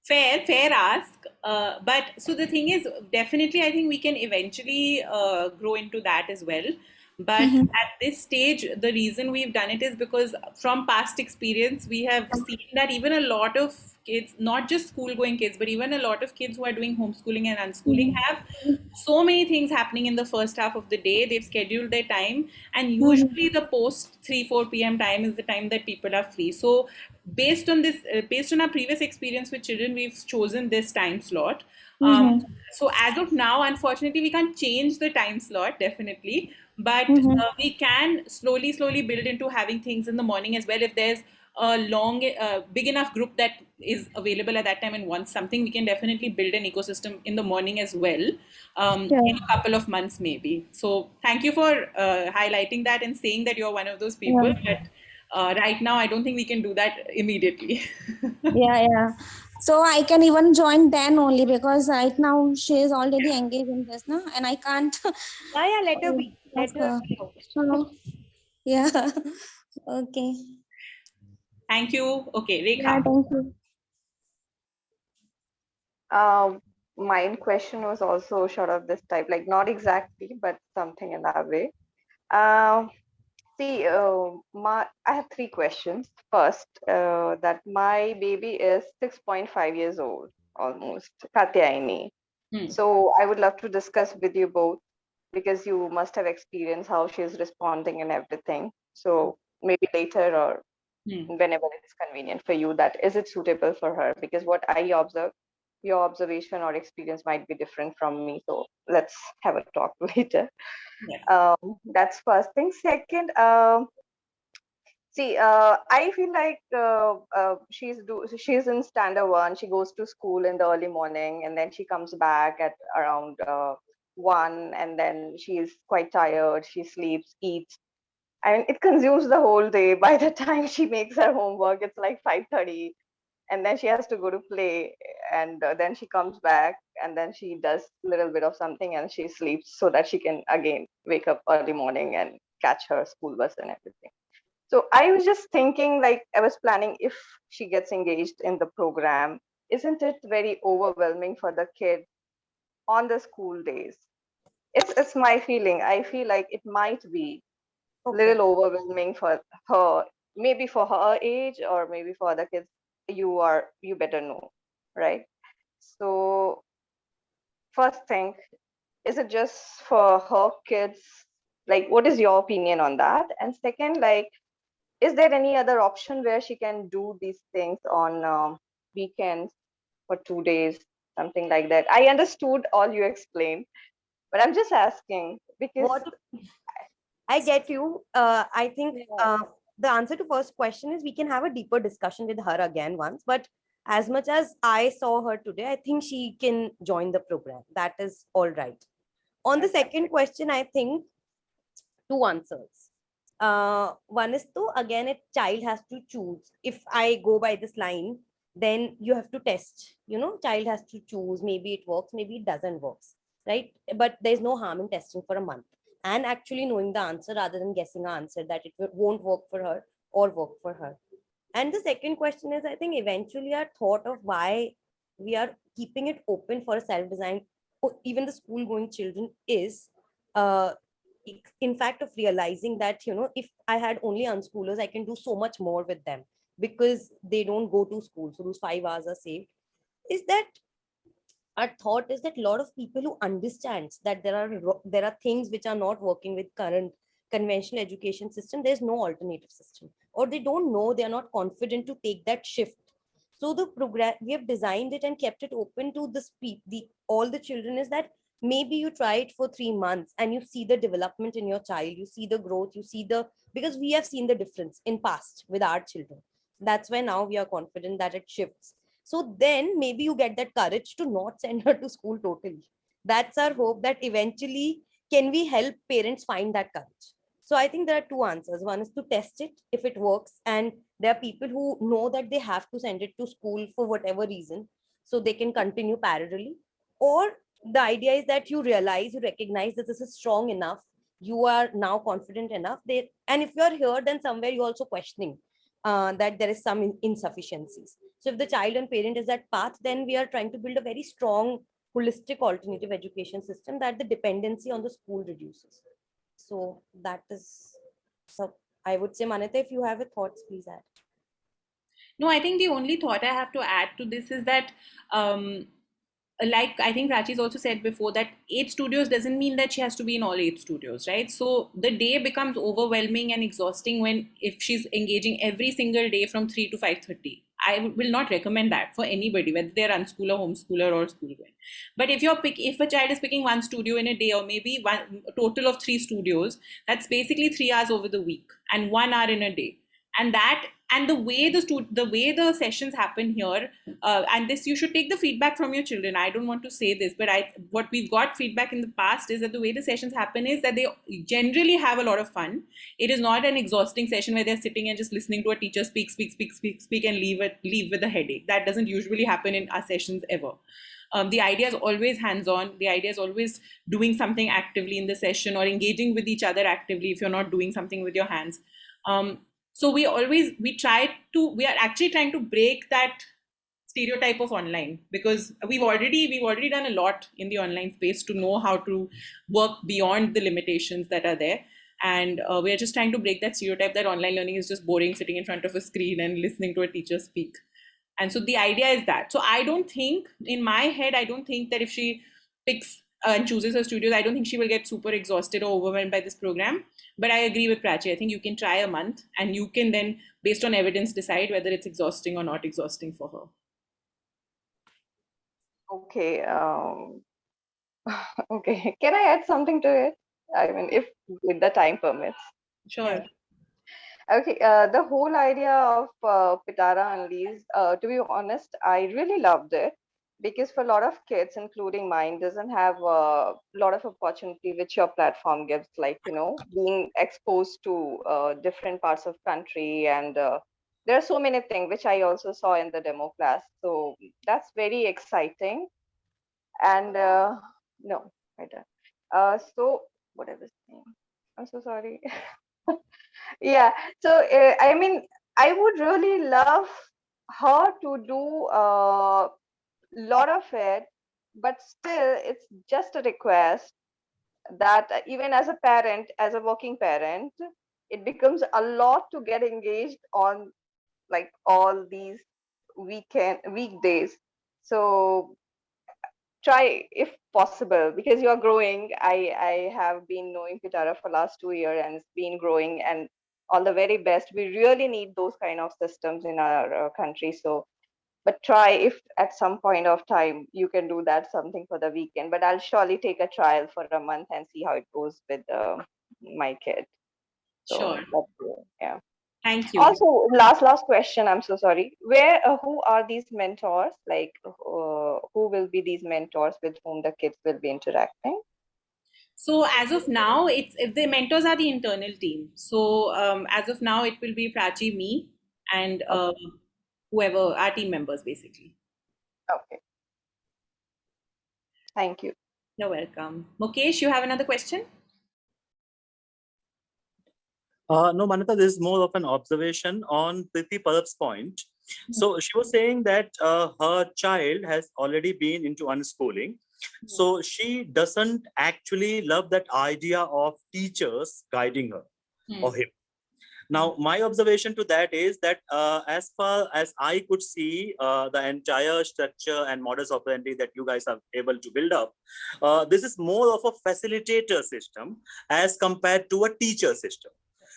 fair ask. But so the thing is, definitely, I think we can eventually grow into that as well. But at this stage, the reason we've done it is because from past experience, we have seen that even a lot of kids, not just school going kids, but even a lot of kids who are doing homeschooling and unschooling have so many things happening in the first half of the day. They've scheduled their time, and usually the post 3-4 p.m. time is the time that people are free. So based on this, based on our previous experience with children, we've chosen this time slot. So as of now, unfortunately, we can't change the time slot, definitely, but we can slowly build into having things in the morning as well. If there's a big enough group that is available at that time and wants something, we can definitely build an ecosystem in the morning as well, in a couple of months maybe. So thank you for highlighting that and saying that you're one of those people. But right now, I don't think we can do that immediately. Yeah. So I can even join then only, because right now she is already engaged in this, no? And I can't. Yeah, let her be. Let her be out. So, yeah. Okay. Thank you. Okay, Yeah, Rekha. thank you. My question was also sort of this type, like not exactly, but something in that way. See, I have three questions. First, that my baby is 6.5 years old, almost, Katyayani. So I would love to discuss with you both, because you must have experienced how she is responding and everything. So maybe later or whenever it's convenient for you, that is it suitable for her? Because what I observe, your observation or experience might be different from me. So let's have a talk later. Yes. That's first thing. Second, see, I feel like she's in standard one. She goes to school in the early morning, and then she comes back at around 1, and then she's quite tired. She sleeps, eats, and it consumes the whole day. By the time she makes her homework, it's like 5:30, and then she has to go to play, and then she comes back, and then she does a little bit of something, and she sleeps so that she can again wake up early morning and catch her school bus and everything. So I was just thinking, like, I was planning, if she gets engaged in the program, isn't it very overwhelming for the kid on the school days? It's my feeling. I feel like it might be a little overwhelming for her, maybe for her age, or maybe for other kids. You better know, right? So first thing, is it just for her kids? Like, what is your opinion on that? And second, like, is there any other option where she can do these things on weekends for 2 days, something like that? I understood all you explained, but I'm just asking because What I get you. I think the answer to first question is we can have a deeper discussion with her again once. But as much as I saw her today, I think she can join the program. That is all right. On the second question, I think two answers. One is to, again, a child has to choose. If I go by this line, then you have to test. Child has to choose. Maybe it works, maybe it doesn't work, right? But there's no harm in testing for a month and actually knowing the answer rather than guessing an answer that it won't work for her or work for her. And the second question is, I think eventually our thought of why we are keeping it open for a self-designed, or even the school-going children, is uh, in fact of realizing that, if I had only unschoolers, I can do so much more with them because they don't go to school. So those 5 hours are saved. Is that our thought is that a lot of people who understands that there are things which are not working with current conventional education system, there's no alternative system, or they don't know, they are not confident to take that shift. So the program, we have designed it and kept it open to the all the children, is that maybe you try it for 3 months and you see the development in your child, you see the growth, you see the, because we have seen the difference in past with our children. That's why now we are confident that it shifts. So then maybe you get that courage to not send her to school totally. That's our hope, that eventually can we help parents find that courage. So I think there are two answers. One is to test it if it works, and there are people who know that they have to send it to school for whatever reason, so they can continue parallelly. Or the idea is that you realize, you recognize that this is strong enough, you are now confident enough. And if you are here, then somewhere you're also questioning that there is some insufficiencies. So if the child and parent is that path, then we are trying to build a very strong, holistic alternative education system that the dependency on the school reduces. So that is, so I would say, Manita, if you have a thoughts, please add. No, I think the only thought I have to add to this is that, like I think Prachi's also said before, that 8 studios doesn't mean that she has to be in all 8 studios, right? So the day becomes overwhelming and exhausting when if she's engaging every single day from 3 to 5:30. I will not recommend that for anybody, whether they're unschooler, homeschooler, or school going. But if if a child is picking one studio in a day, or maybe a total of 3 studios, that's basically 3 hours over the week and 1 hour in a day. And that, and the way the sessions happen here, and this, you should take the feedback from your children. I don't want to say this, but what we've got feedback in the past is that the way the sessions happen is that they generally have a lot of fun. It is not an exhausting session where they're sitting and just listening to a teacher speak and leave with a headache. That doesn't usually happen in our sessions ever. The idea is always hands-on. The idea is always doing something actively in the session, or engaging with each other actively if you're not doing something with your hands. So we are actually trying to break that stereotype of online, because we've already done a lot in the online space to know how to work beyond the limitations that are there. And we're just trying to break that stereotype that online learning is just boring, sitting in front of a screen and listening to a teacher speak. And so the idea is that. So I don't think, in my head, I don't think that if she picks and chooses her studios, I don't think she will get super exhausted or overwhelmed by this program. But I agree with Prachi. I think you can try a month, and you can then, based on evidence, decide whether it's exhausting or not exhausting for her. Okay. Okay. Can I add something to it? I mean, if the time permits. Sure. Okay. The whole idea of Pitaara Unleashed, to be honest, I really loved it, because for a lot of kids, including mine, doesn't have a lot of opportunity which your platform gives, like, being exposed to different parts of country, and there are so many things which I also saw in the demo class. So that's very exciting. And no, I don't. So what I was saying, I'm so sorry. Yeah. So I mean, I would really love her to do a lot of it, but still, it's just a request that even as a parent, as a working parent, it becomes a lot to get engaged on, like, all these weekdays. So try if possible, because you're growing. I have been knowing Pitaara for last 2 years, and it's been growing, and all the very best. We really need those kind of systems in our country. So, but try if at some point of time you can do that something for the weekend. But I'll surely take a trial for a month and see how it goes with my kid. So Sure. Yeah. Thank you. Also, last question. I'm so sorry. Who are these mentors? Like, who will be these mentors with whom the kids will be interacting? So as of now, if the mentors are the internal team. So as of now, it will be Prachi, me, and whoever, our team members, basically. Okay. Thank you. You're welcome. Mukesh, you have another question? No, Manita, this is more of an observation on Priti Parab's point. So she was saying that her child has already been into unschooling. So she doesn't actually love that idea of teachers guiding her or him. Now, my observation to that is that as far as I could see the entire structure and modus operandi that you guys are able to build up, this is more of a facilitator system as compared to a teacher system.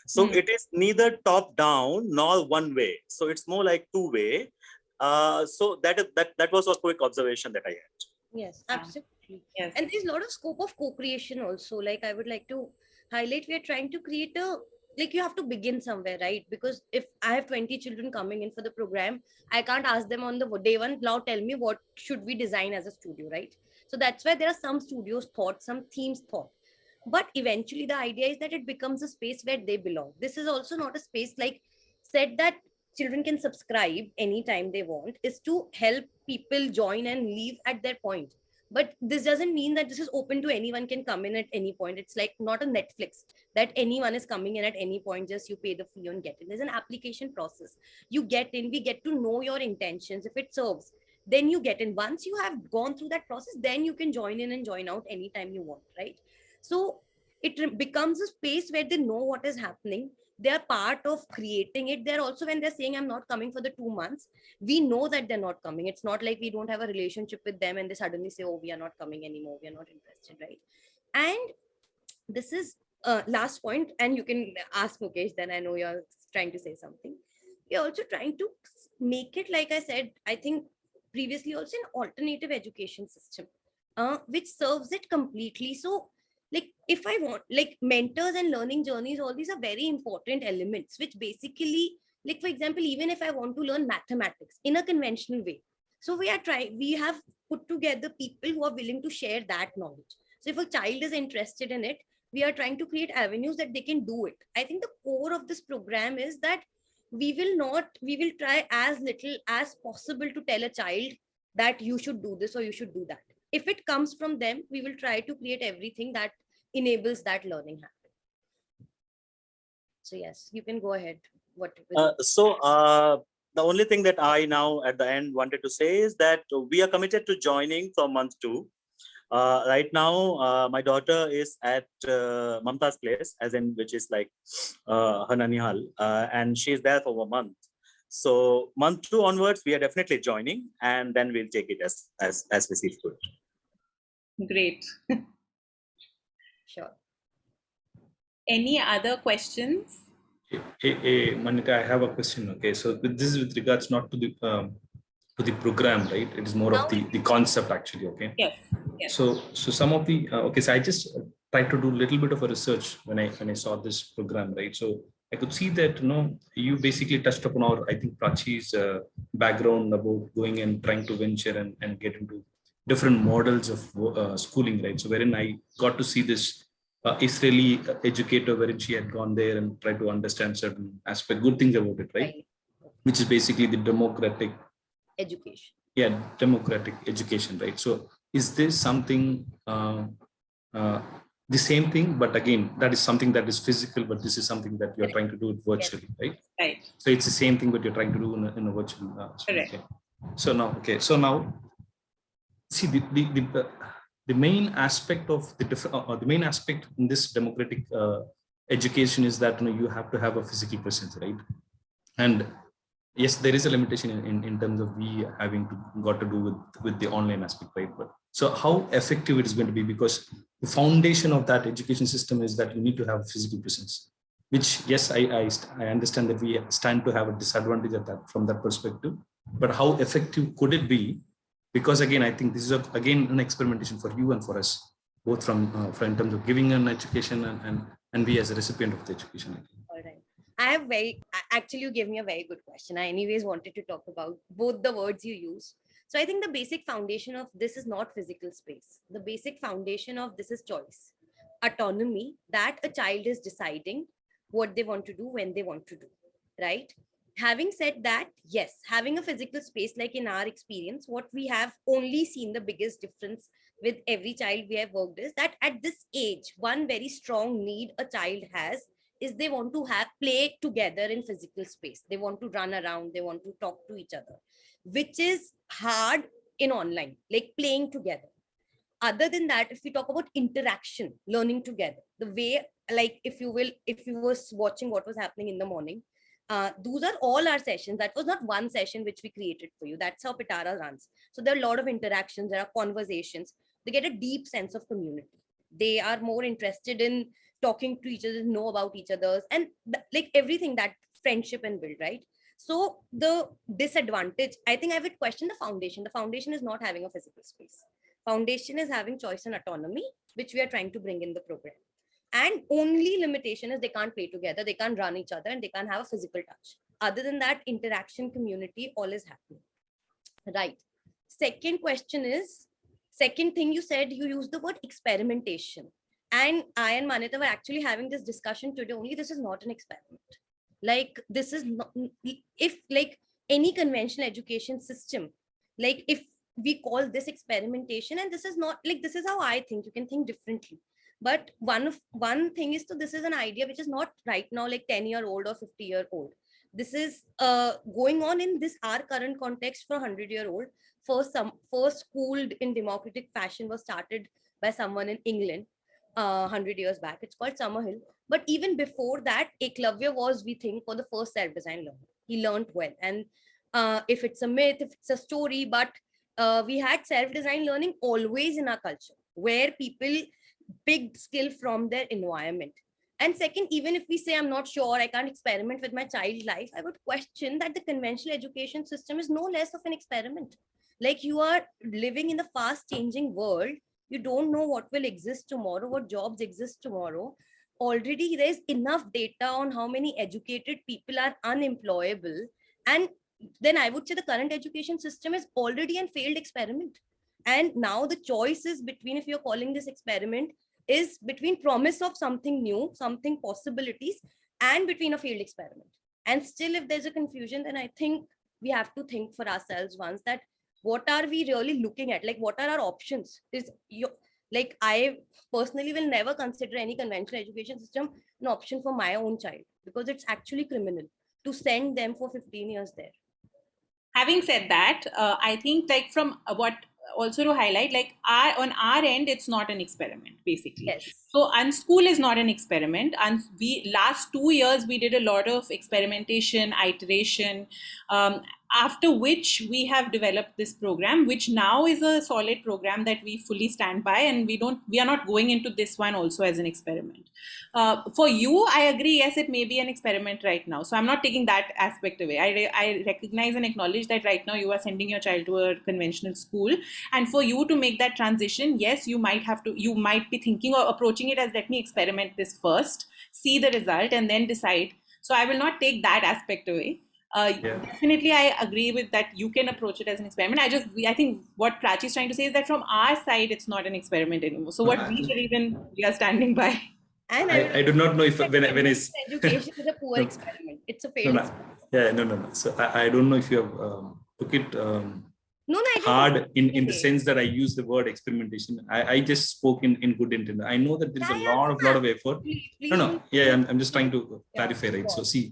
So it is neither top down nor one way. So it's more like two way. So that was a quick observation that I had. Yes, absolutely. Yes. And there's a lot of scope of co-creation also. Like I would like to highlight, we are trying to create like you have to begin somewhere, right? Because if I have 20 children coming in for the program, I can't ask them on the day one, now tell me what should we design as a studio, right? So that's why there are some studios thought, some themes thought. But eventually the idea is that it becomes a space where they belong. This is also not a space like said that children can subscribe anytime they want, is to help people join and leave at their point. But this doesn't mean that this is open to anyone can come in at any point. It's like not a Netflix that anyone is coming in at any point, just you pay the fee and get in. There's an application process. You get in, we get to know your intentions. If it serves, then you get in. Once you have gone through that process, then you can join in and join out anytime you want, right? So it becomes a space where they know what is happening. they're part of creating it. They're also, when they're saying I'm not coming for the 2 months, we know that they're not coming. It's not like we don't have a relationship with them and they suddenly say, oh, we are not coming anymore, we are not interested, right? And this is last point, and you can ask Mukesh, then I know you're trying to say something. We're also trying to make it, like I said, I think previously also, an alternative education system which serves it completely. So like if I want, like mentors and learning journeys, all these are very important elements which basically, like for example, even if I want to learn mathematics in a conventional way, so we have put together people who are willing to share that knowledge. So if a child is interested in it, we are trying to create avenues that they can do it. I think the core of this program is that we will try as little as possible to tell a child that you should do this or you should do that. If it comes from them, we will try to create everything that enables that learning happen. So yes, you can go ahead. The only thing that I now at the end wanted to say is that we are committed to joining for month 2. Right now, my daughter is at Mamta's place, as in which is like her nanihal, and she's there for a month. So month 2 onwards, we are definitely joining, and then we'll take it as we see fit. Great. Sure. Any other questions? Hey, Manita, I have a question. Okay, so this is with regards not to the program, right? It is more of the concept actually. Okay. Yes. So some of the okay. So I just tried to do a little bit of a research when I saw this program, right? So I could see that you basically touched upon our, I think, Prachi's background about going and trying to venture and get into different models of schooling, right? So wherein I got to see this Israeli educator, wherein she had gone there and tried to understand certain aspect, good things about it, right? Which is basically the democratic education. Yeah, democratic education, right? So is this something the same thing, but again, that is something that is physical, but this is something that you're trying to do it virtually, right? Right. So it's the same thing, but you're trying to do in a virtual. Correct. Okay. So now, see the main aspect of the main aspect in this democratic education is that you have to have a physical presence, right? And yes, there is a limitation in terms of we having got to do with the online aspect, right? But so how effective it is going to be, because the foundation of that education system is that you need to have physical presence, which yes, I understand that we stand to have a disadvantage at that from that perspective. But how effective could it be? Because again, I think this is again an experimentation for you and for us, both from in terms of giving an education and we as a recipient of the education. All right. Actually, you gave me a very good question. I anyways wanted to talk about both the words you use. So I think the basic foundation of this is not physical space. The basic foundation of this is choice, autonomy, that a child is deciding what they want to do when they want to do, right? Having said that, yes, having a physical space, like in our experience, what we have only seen the biggest difference with every child we have worked is that at this age, one very strong need a child has is they want to have play together in physical space. They want to run around, they want to talk to each other, which is hard in online, like playing together. Other than that, if we talk about interaction, learning together, the way, like if you was watching what was happening in the morning, those are all our sessions. That was not one session which we created for you. That's how Pitaara runs. So there are a lot of interactions, there are conversations. They get a deep sense of community. They are more interested in talking to each other, know about each other's, and like everything that friendship and build, right? So the disadvantage, I think I would question the foundation. The foundation is not having a physical space. Foundation is having choice and autonomy, which we are trying to bring in the program. And only limitation is they can't play together, they can't run each other, and they can't have a physical touch. Other than that, interaction, community, all is happening. Right. Second thing you said, you used the word experimentation. And I and Manita were actually having this discussion today only. This is not an experiment. Like, this is not, if like any conventional education system, like if we call this experimentation, and this is not like, this is how I think, you can think differently. But one thing is, so this is an idea which is not right now like 10-year-old or 50-year-old. This is going on in this our current context for 100-year-old. First schooled in democratic fashion was started by someone in England. 100 years back. It's called Summerhill. But even before that, Eklavya was, we think, for the first self-design learner. He learned well. And if it's a myth, if it's a story, but we had self-design learning always in our culture, where people picked skill from their environment. And second, even if we say, I'm not sure, I can't experiment with my child's life, I would question that the conventional education system is no less of an experiment. Like, you are living in the fast changing world. You don't know what will exist tomorrow, what jobs exist tomorrow. Already there's enough data on how many educated people are unemployable. And then I would say the current education system is already a failed experiment. And now the choice is between, if you're calling this experiment, is between promise of something new, something possibilities, and between a failed experiment. And still, if there's a confusion, then I think we have to think for ourselves once that what are we really looking at? Like, what are our options? Is you, like, I personally will never consider any conventional education system an option for my own child, because it's actually criminal to send them for 15 years there. Having said that, I think, like, from what also to highlight, like, on our end, it's not an experiment, basically. Yes. So UnSkool is not an experiment. And we, last 2 years, we did a lot of experimentation, iteration, after which we have developed this program, which now is a solid program that we fully stand by, and we are not going into this one also as an experiment. For you, I agree, yes, it may be an experiment right now. So I'm not taking that aspect away. I recognize and acknowledge that right now you are sending your child to a conventional school. And for you to make that transition, yes, you might be thinking or approaching it as, let me experiment this first, see the result, and then decide. So I will not take that aspect away. Definitely, I agree with that. You can approach it as an experiment. I think what Prachi is trying to say is that from our side, it's not an experiment anymore. So what we believe in, we are standing by. And I do not know if when I education is a poor experiment. It's a failed experiment. Yeah, no. So I don't know if you have took it hard in the sense that I use the word experimentation. I just spoke in good intent. I know that there is a lot of effort. No. Yeah, I'm just trying to clarify, right? So see,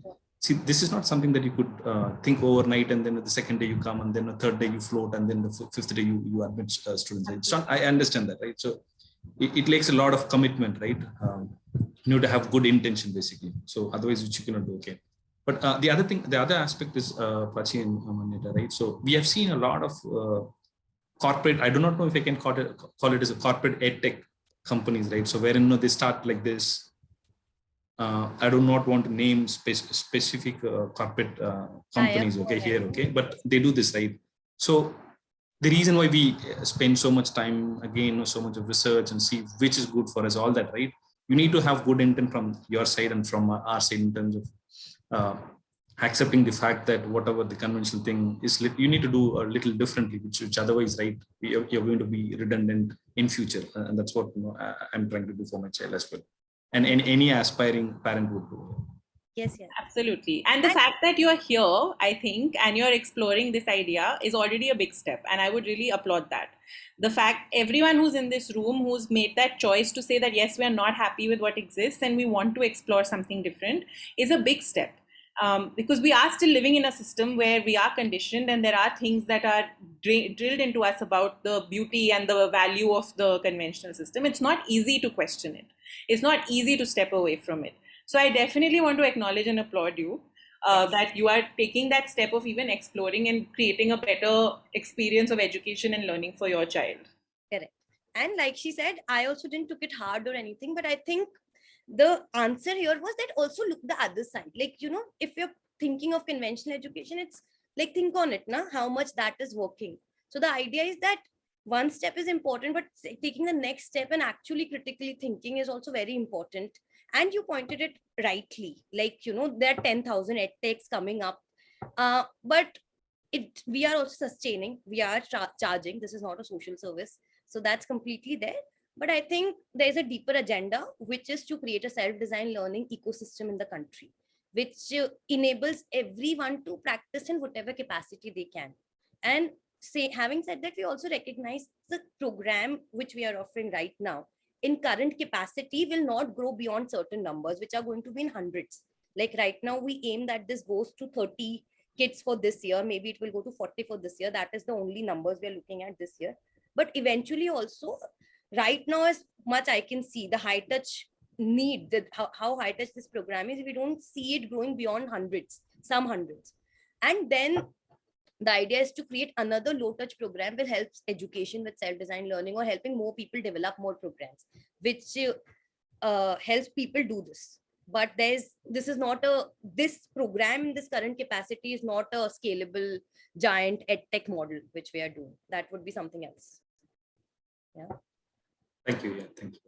this is not something that you could think overnight, and then the second day you come, and then the third day you float, and then the fifth day you admit students. It's not, I understand that, right? So it takes a lot of commitment, right? You need to have good intention, basically. So otherwise, which you cannot do. Okay. But the other aspect is Prachi and Manyata, right? So we have seen a lot of corporate, I do not know if I can call it as a corporate edtech companies, right? So wherein they start like this. I do not want to name specific corporate companies, okay, here, okay, but they do this, right? So the reason why we spend so much time, again, so much of research and see which is good for us, all that, right? You need to have good intent from your side and from our side in terms of accepting the fact that whatever the conventional thing is, you need to do a little differently, which otherwise, right, you're going to be redundant in future. And that's what I'm trying to do for my child as well. And any aspiring parent would do. Yes. Absolutely. And the fact that you're here, I think, and you're exploring this idea is already a big step. And I would really applaud that. The fact everyone who's in this room who's made that choice to say that, yes, we are not happy with what exists and we want to explore something different is a big step. Because we are still living in a system where we are conditioned, and there are things that are drilled into us about the beauty and the value of the conventional system. It's not easy to question it. It's not easy to step away from it. So I definitely want to acknowledge and applaud you that you are taking that step of even exploring and creating a better experience of education and learning for your child. Correct. And like she said, I also didn't took it hard or anything, but I think the answer here was that also look the other side. Like, if you're thinking of conventional education, it's like, think on it, how much that is working. So the idea is that one step is important, but taking the next step and actually critically thinking is also very important. And you pointed it rightly, like, there are 10,000 edtechs coming up, but we are also sustaining, we are charging. This is not a social service, so that's completely there. But I think there's a deeper agenda, which is to create a self-designed learning ecosystem in the country, which enables everyone to practice in whatever capacity they can. And having said that, we also recognize the program which we are offering right now in current capacity will not grow beyond certain numbers, which are going to be in hundreds. Like right now, we aim that this goes to 30 kids for this year. Maybe it will go to 40 for this year. That is the only numbers we are looking at this year. But eventually also, right now, as much I can see the high touch need, that how high touch this program is, we don't see it growing beyond some hundreds. And then the idea is to create another low touch program that helps education with self-designed learning, or helping more people develop more programs which helps people do this. But this program in this current capacity is not a scalable giant edtech model which we are doing. That would be something else. Yeah. Thank you. Yeah, thank you.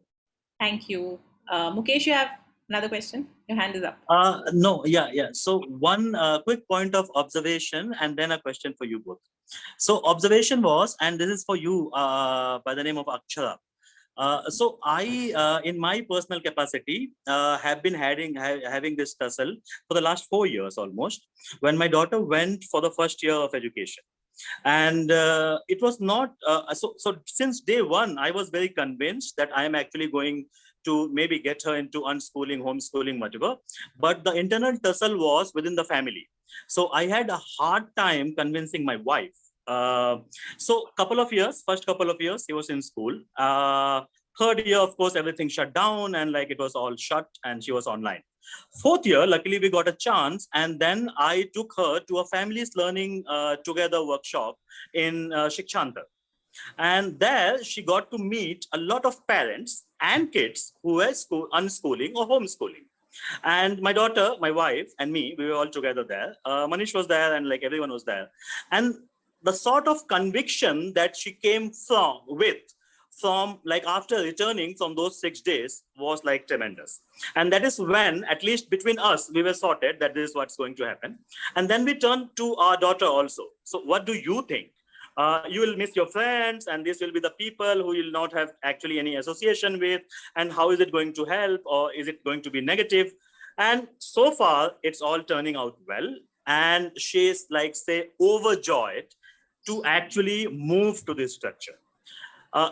Thank you. Mukesh, you have another question? Your hand is up. No, yeah. So one quick point of observation and then a question for you both. So observation was, and this is for you by the name of Akshara. So I, in my personal capacity, have been having this tussle for the last 4 years almost, when my daughter went for the first year of education. And it was not, so since day one, I was very convinced that I am actually going to maybe get her into unschooling, homeschooling, whatever. But the internal tussle was within the family. So I had a hard time convincing my wife. So first couple of years, he was in school. Third year, of course, everything shut down and like it was all shut and she was online. Fourth year, luckily we got a chance, and then I took her to a families learning together workshop in Shikshanta. And there she got to meet a lot of parents and kids who were unschooling or homeschooling. And my daughter, my wife, and me, we were all together there. Manish was there, and like everyone was there. And the sort of conviction that she came from like after returning from those 6 days was like tremendous. And that is when, at least between us, we were sorted that this is what's going to happen. And then we turned to our daughter also. So what do you think? You will miss your friends, and this will be the people who you'll not have actually any association with. And how is it going to help, or is it going to be negative? And so far, it's all turning out well. And she's like, say, overjoyed to actually move to this structure.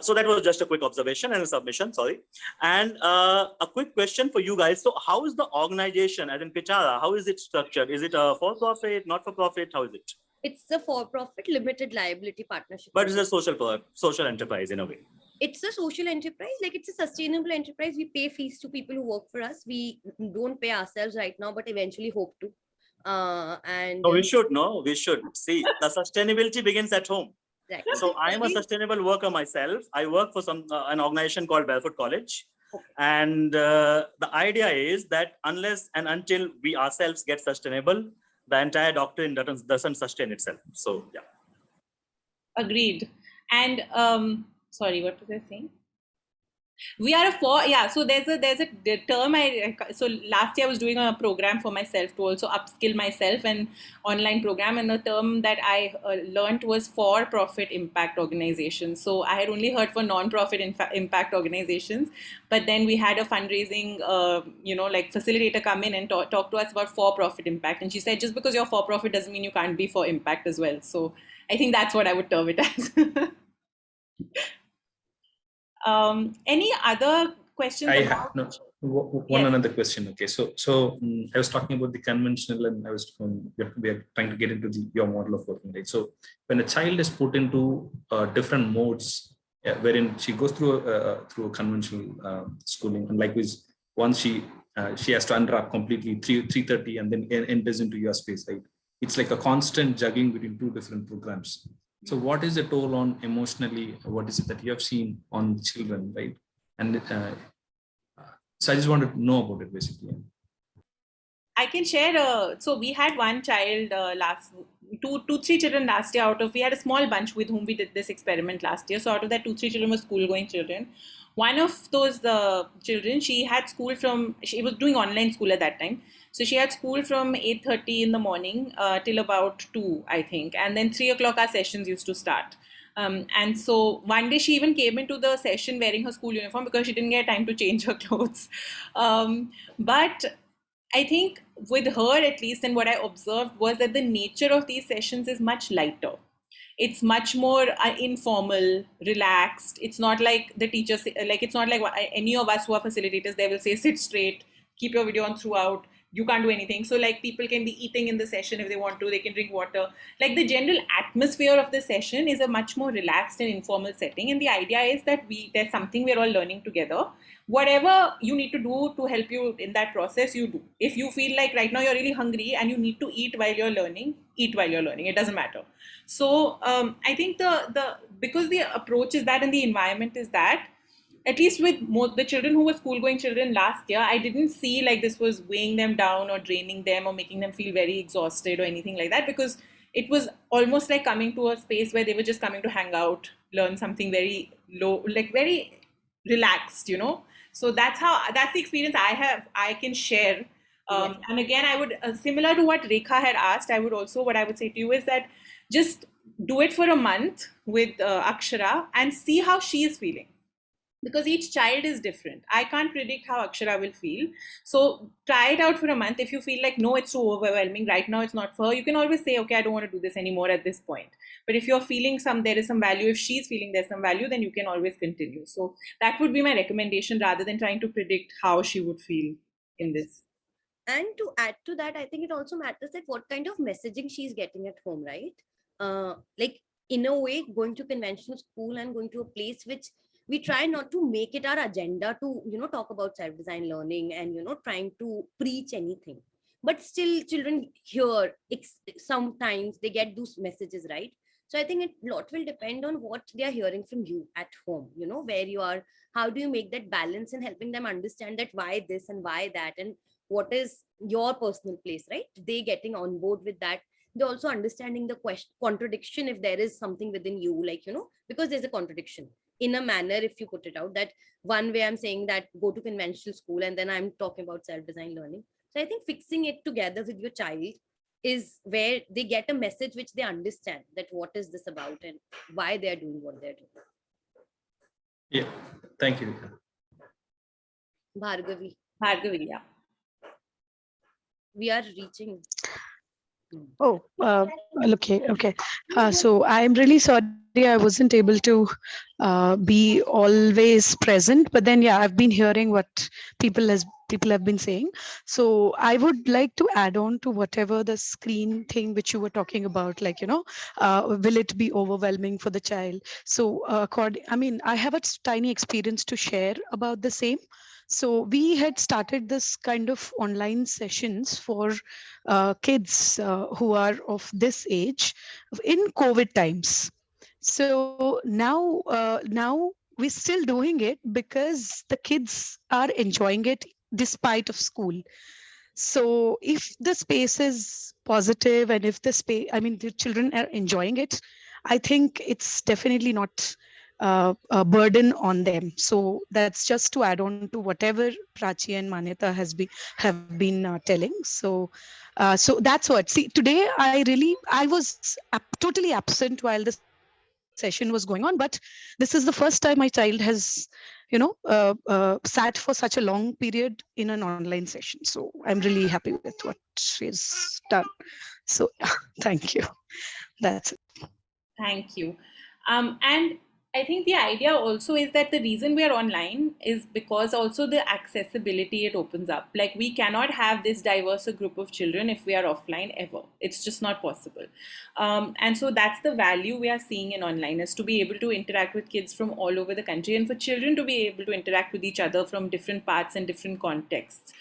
So that was just a quick observation and a submission, sorry. And a quick question for you guys. So how is the organization, as in Pitaara, how is it structured? Is it a for-profit, not-for-profit? How is it? It's a for-profit limited liability partnership. But it's a social enterprise in a way. It's a social enterprise, like it's a sustainable enterprise. We pay fees to people who work for us. We don't pay ourselves right now, but eventually hope to. We should. See, the sustainability begins at home. Exactly. So I am a sustainable worker myself. I work for an organization called Barefoot College. Okay. And the idea is that unless and until we ourselves get sustainable, the entire doctrine doesn't sustain itself. So, yeah. Agreed. And sorry, what was I saying? We are so there's a term so last year I was doing a program for myself to also upskill myself, an online program, and the term that I learned was for-profit impact organizations. So I had only heard for non-profit impact organizations, but then we had a fundraising facilitator come in and talk to us about for-profit impact, and she said just because you're for-profit doesn't mean you can't be for impact as well. So I think that's what I would term it as. Any other questions? Another question. Okay, so I was talking about the conventional, and we are trying to get into your model of working, right? So when a child is put into different modes, wherein she goes through a conventional schooling, and likewise once she has to unwrap completely 3:30 and then enters into your space, right? It's like a constant juggling between two different programs. So what is the toll on emotionally? What is it that you have seen on children, right? And so I just wanted to know about it, basically. I can share. So we had one child three children last year. We had a small bunch with whom we did this experiment last year. So out of that, 2-3 children were school-going children. One of those children, she had school she was doing online school at that time. So she had school from 8:30 in the morning till about 2, I think. And then 3 o'clock our sessions used to start. And so one day she even came into the session wearing her school uniform because she didn't get time to change her clothes. But I think with her at least, and what I observed was that the nature of these sessions is much lighter. It's much more informal, relaxed. It's not like the teachers, it's not like any of us who are facilitators, they will say, sit straight, keep your video on throughout, you can't do anything. So like people can be eating in the session if they want to, they can drink water. Like the general atmosphere of the session is a much more relaxed and informal setting. And the idea is that there's something we're all learning together. Whatever you need to do to help you in that process, you do. If you feel like right now you're really hungry and you need to eat while you're learning, eat while you're learning. It doesn't matter. So I think because the approach is that and the environment is that, at least with the children who were school-going children last year, I didn't see like this was weighing them down or draining them or making them feel very exhausted or anything like that, because it was almost like coming to a space where they were just coming to hang out, learn something very low, like very relaxed, you know. So that's the experience I can share. And again, I would, similar to what Rekha had asked, what I would say to you is that just do it for a month with Akshara and see how she is feeling. Because each child is different. I can't predict how Akshara will feel. So try it out for a month. If you feel like, no, it's too overwhelming, right now it's not for her, you can always say, okay, I don't want to do this anymore at this point. But if you're feeling there is some value, if she's feeling there's some value, then you can always continue. So that would be my recommendation rather than trying to predict how she would feel in this. And to add to that, I think it also matters that what kind of messaging she's getting at home, right? Like in a way, going to conventional school and going to a place which we try not to make it our agenda to, talk about self-design learning and, trying to preach anything. But still children hear, sometimes they get those messages, right? So I think a lot will depend on what they are hearing from you at home, where you are, how do you make that balance and helping them understand that why this and why that, and what is your personal place, right? They getting on board with that. They're also understanding the contradiction if there is something within you, like, because there's a contradiction in a manner if you put it out, that one way I'm saying that go to conventional school and then I'm talking about self-design learning. So I think fixing it together with your child is where they get a message which they understand, that what is this about and why they're doing what they're doing. Yeah, thank you. Bhargavi, yeah. We are reaching. Oh, okay. So I'm really sorry I wasn't able to be always present, but then yeah, I've been hearing what people have been saying. So I would like to add on to whatever the screen thing which you were talking about, like, will it be overwhelming for the child? So I have a tiny experience to share about the same. So we had started this kind of online sessions for kids who are of this age in COVID times. So now we're still doing it because the kids are enjoying it despite of school. So if the space is positive and if the children are enjoying it, I think it's definitely not a burden on them. So that's just to add on to whatever Prachi and Manyata have been telling. So that's what. See, today I was totally absent while the session was going on, but this is the first time my child has, sat for such a long period in an online session. So I'm really happy with what she's done. So thank you. That's it. Thank you. And I think the idea also is that the reason we are online is because also the accessibility it opens up. Like we cannot have this diverse a group of children if we are offline ever. It's just not possible. And so that's the value we are seeing in online, is to be able to interact with kids from all over the country and for children to be able to interact with each other from different parts and different contexts.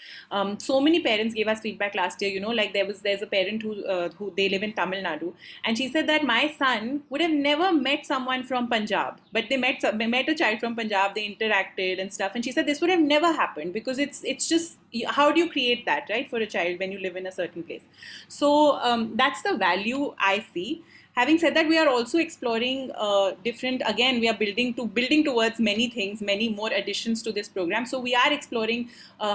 So many parents gave us feedback last year, like there's a parent who they live in Tamil Nadu, and she said that my son would have never met someone from Punjab, but they met a child from Punjab, they interacted and stuff, and she said this would have never happened because it's just, how do you create that, right, for a child when you live in a certain place? So that's the value I see. Having said that, we are also exploring different, again, we are building towards many things, many more additions to this program. So we are exploring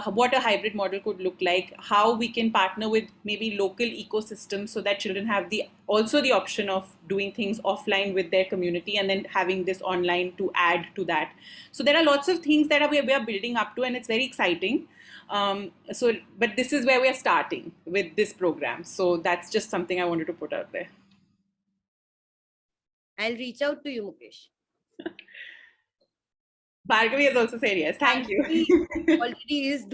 what a hybrid model could look like, how we can partner with maybe local ecosystems so that children have also the option of doing things offline with their community and then having this online to add to that. So there are lots of things that we are building up to, and it's very exciting. But this is where we are starting with this program. So that's just something I wanted to put out there. I'll reach out to you, Mukesh. Bhargavi has also said yes. Thank you. Already is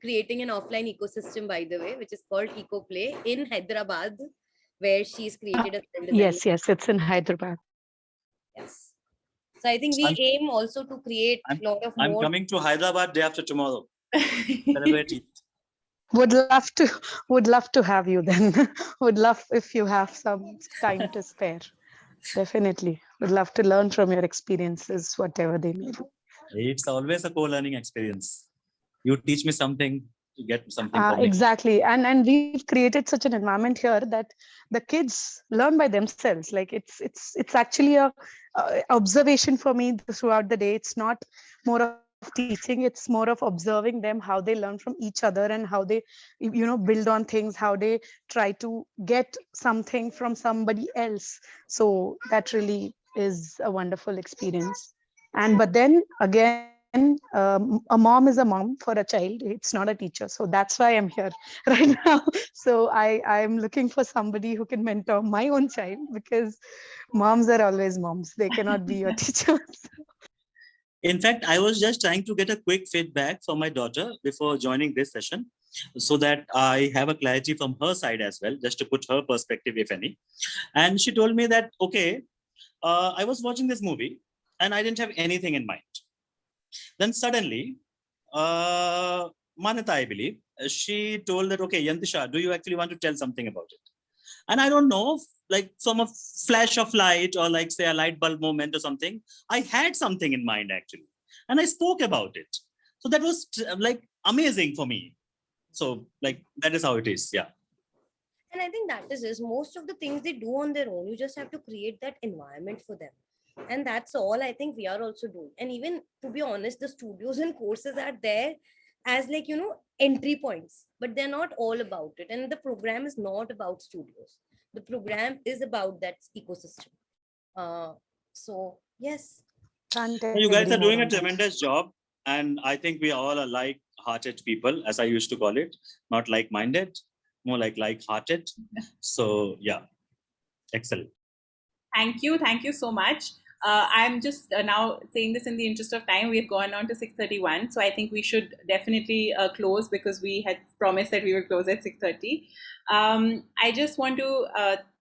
creating an offline ecosystem, by the way, which is called Eco Play in Hyderabad, where she's created a design. Yes, it's in Hyderabad. Yes. So I think we aim also to create a lot of I'm more. coming to Hyderabad day after tomorrow. Celebrate it. Would love to have you then. Would love if you have some time to spare. Definitely. Would love to learn from your experiences, whatever they may be. It's always a co-learning experience. You teach me something, you get something from me. Exactly. And we've created such an environment here that the kids learn by themselves. Like it's actually a observation for me throughout the day. It's not more of teaching, it's more of observing them, how they learn from each other and how they build on things, how they try to get something from somebody else. So that really is a wonderful experience. But then again, a mom is a mom for a child. It's not a teacher. So that's why I'm here right now. So I'm looking for somebody who can mentor my own child, because moms are always moms. They cannot be your teachers. In fact, I was just trying to get a quick feedback from my daughter before joining this session, so that I have a clarity from her side as well, just to put her perspective, if any. And she told me that, okay, I was watching this movie and I didn't have anything in mind. Then suddenly, Manata, I believe, she told that, okay, Yantisha, do you actually want to tell something about it? And I don't know, like from a flash of light or like say a light bulb moment or something, I had something in mind actually. And I spoke about it. So that was like amazing for me. So like, that is how it is. Yeah. And I think that is most of the things they do on their own. You just have to create that environment for them. And that's all I think we are also doing. And even to be honest, the studios and courses are there as like, entry points, but they're not all about it. And the program is not about studios. The program is about that ecosystem. So yes. You guys are doing a tremendous job. And I think we all are like-hearted people, as I used to call it, not like-minded, more like-hearted. So yeah, excellent. Thank you. Thank you so much. I'm just now saying this in the interest of time. We've gone on to 6:31. So I think we should definitely close, because we had promised that we would close at 6:30. I just want to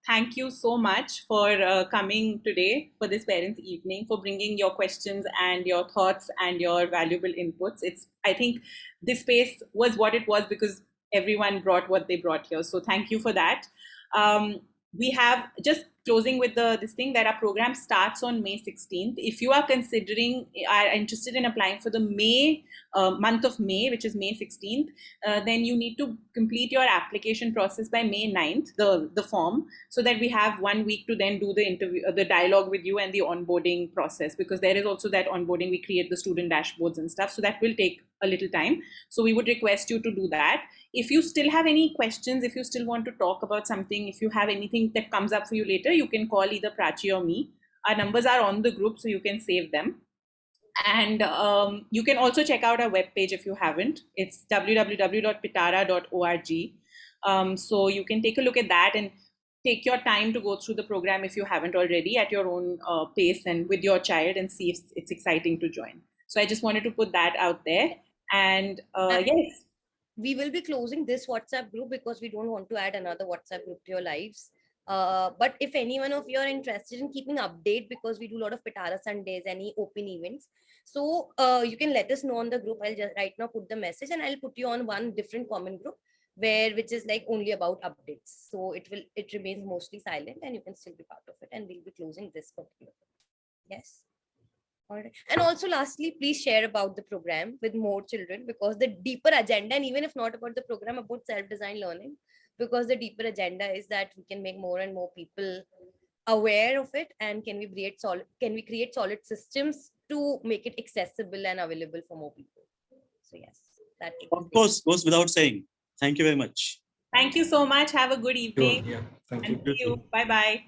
thank you so much for coming today for this parents' evening, for bringing your questions and your thoughts and your valuable inputs. I think this space was what it was because everyone brought what they brought here. So thank you for that. We have, just closing with this thing, that our program starts on May 16th. If you are interested in applying for the month of May, which is May 16th, then you need to complete your application process by May 9th, the form, so that we have 1 week to then do the interview, the dialogue with you and the onboarding process, because there is also that onboarding. We create the student dashboards and stuff. So that will take a little time. So we would request you to do that. If you still have any questions, if you still want to talk about something, if you have anything that comes up for you later, you can call either Prachi or me. Our numbers are on the group, so you can save them. And you can also check out our webpage if you haven't. It's www.pitaara.org. So you can take a look at that and take your time to go through the program if you haven't already, at your own pace and with your child, and see if it's exciting to join. So I just wanted to put that out there. And yes. We will be closing this WhatsApp group because we don't want to add another WhatsApp group to your lives. But if any one of you are interested in keeping update, because we do a lot of Pitaara Sundays, any open events, so you can let us know on the group. I'll just right now put the message, and I'll put you on one different common group which is like only about updates. So it remains mostly silent, and you can still be part of it. And we'll be closing this particular group. Yes. All right. And also lastly, please share about the program with more children, because the deeper agenda, and even if not about the program, about self-design learning, because the deeper agenda is that we can make more and more people aware of it, and can we create solid systems to make it accessible and available for more people. So yes, that of course goes without saying. Thank you very much. Thank you so much. Have a good evening. Yeah, thank you. Bye bye.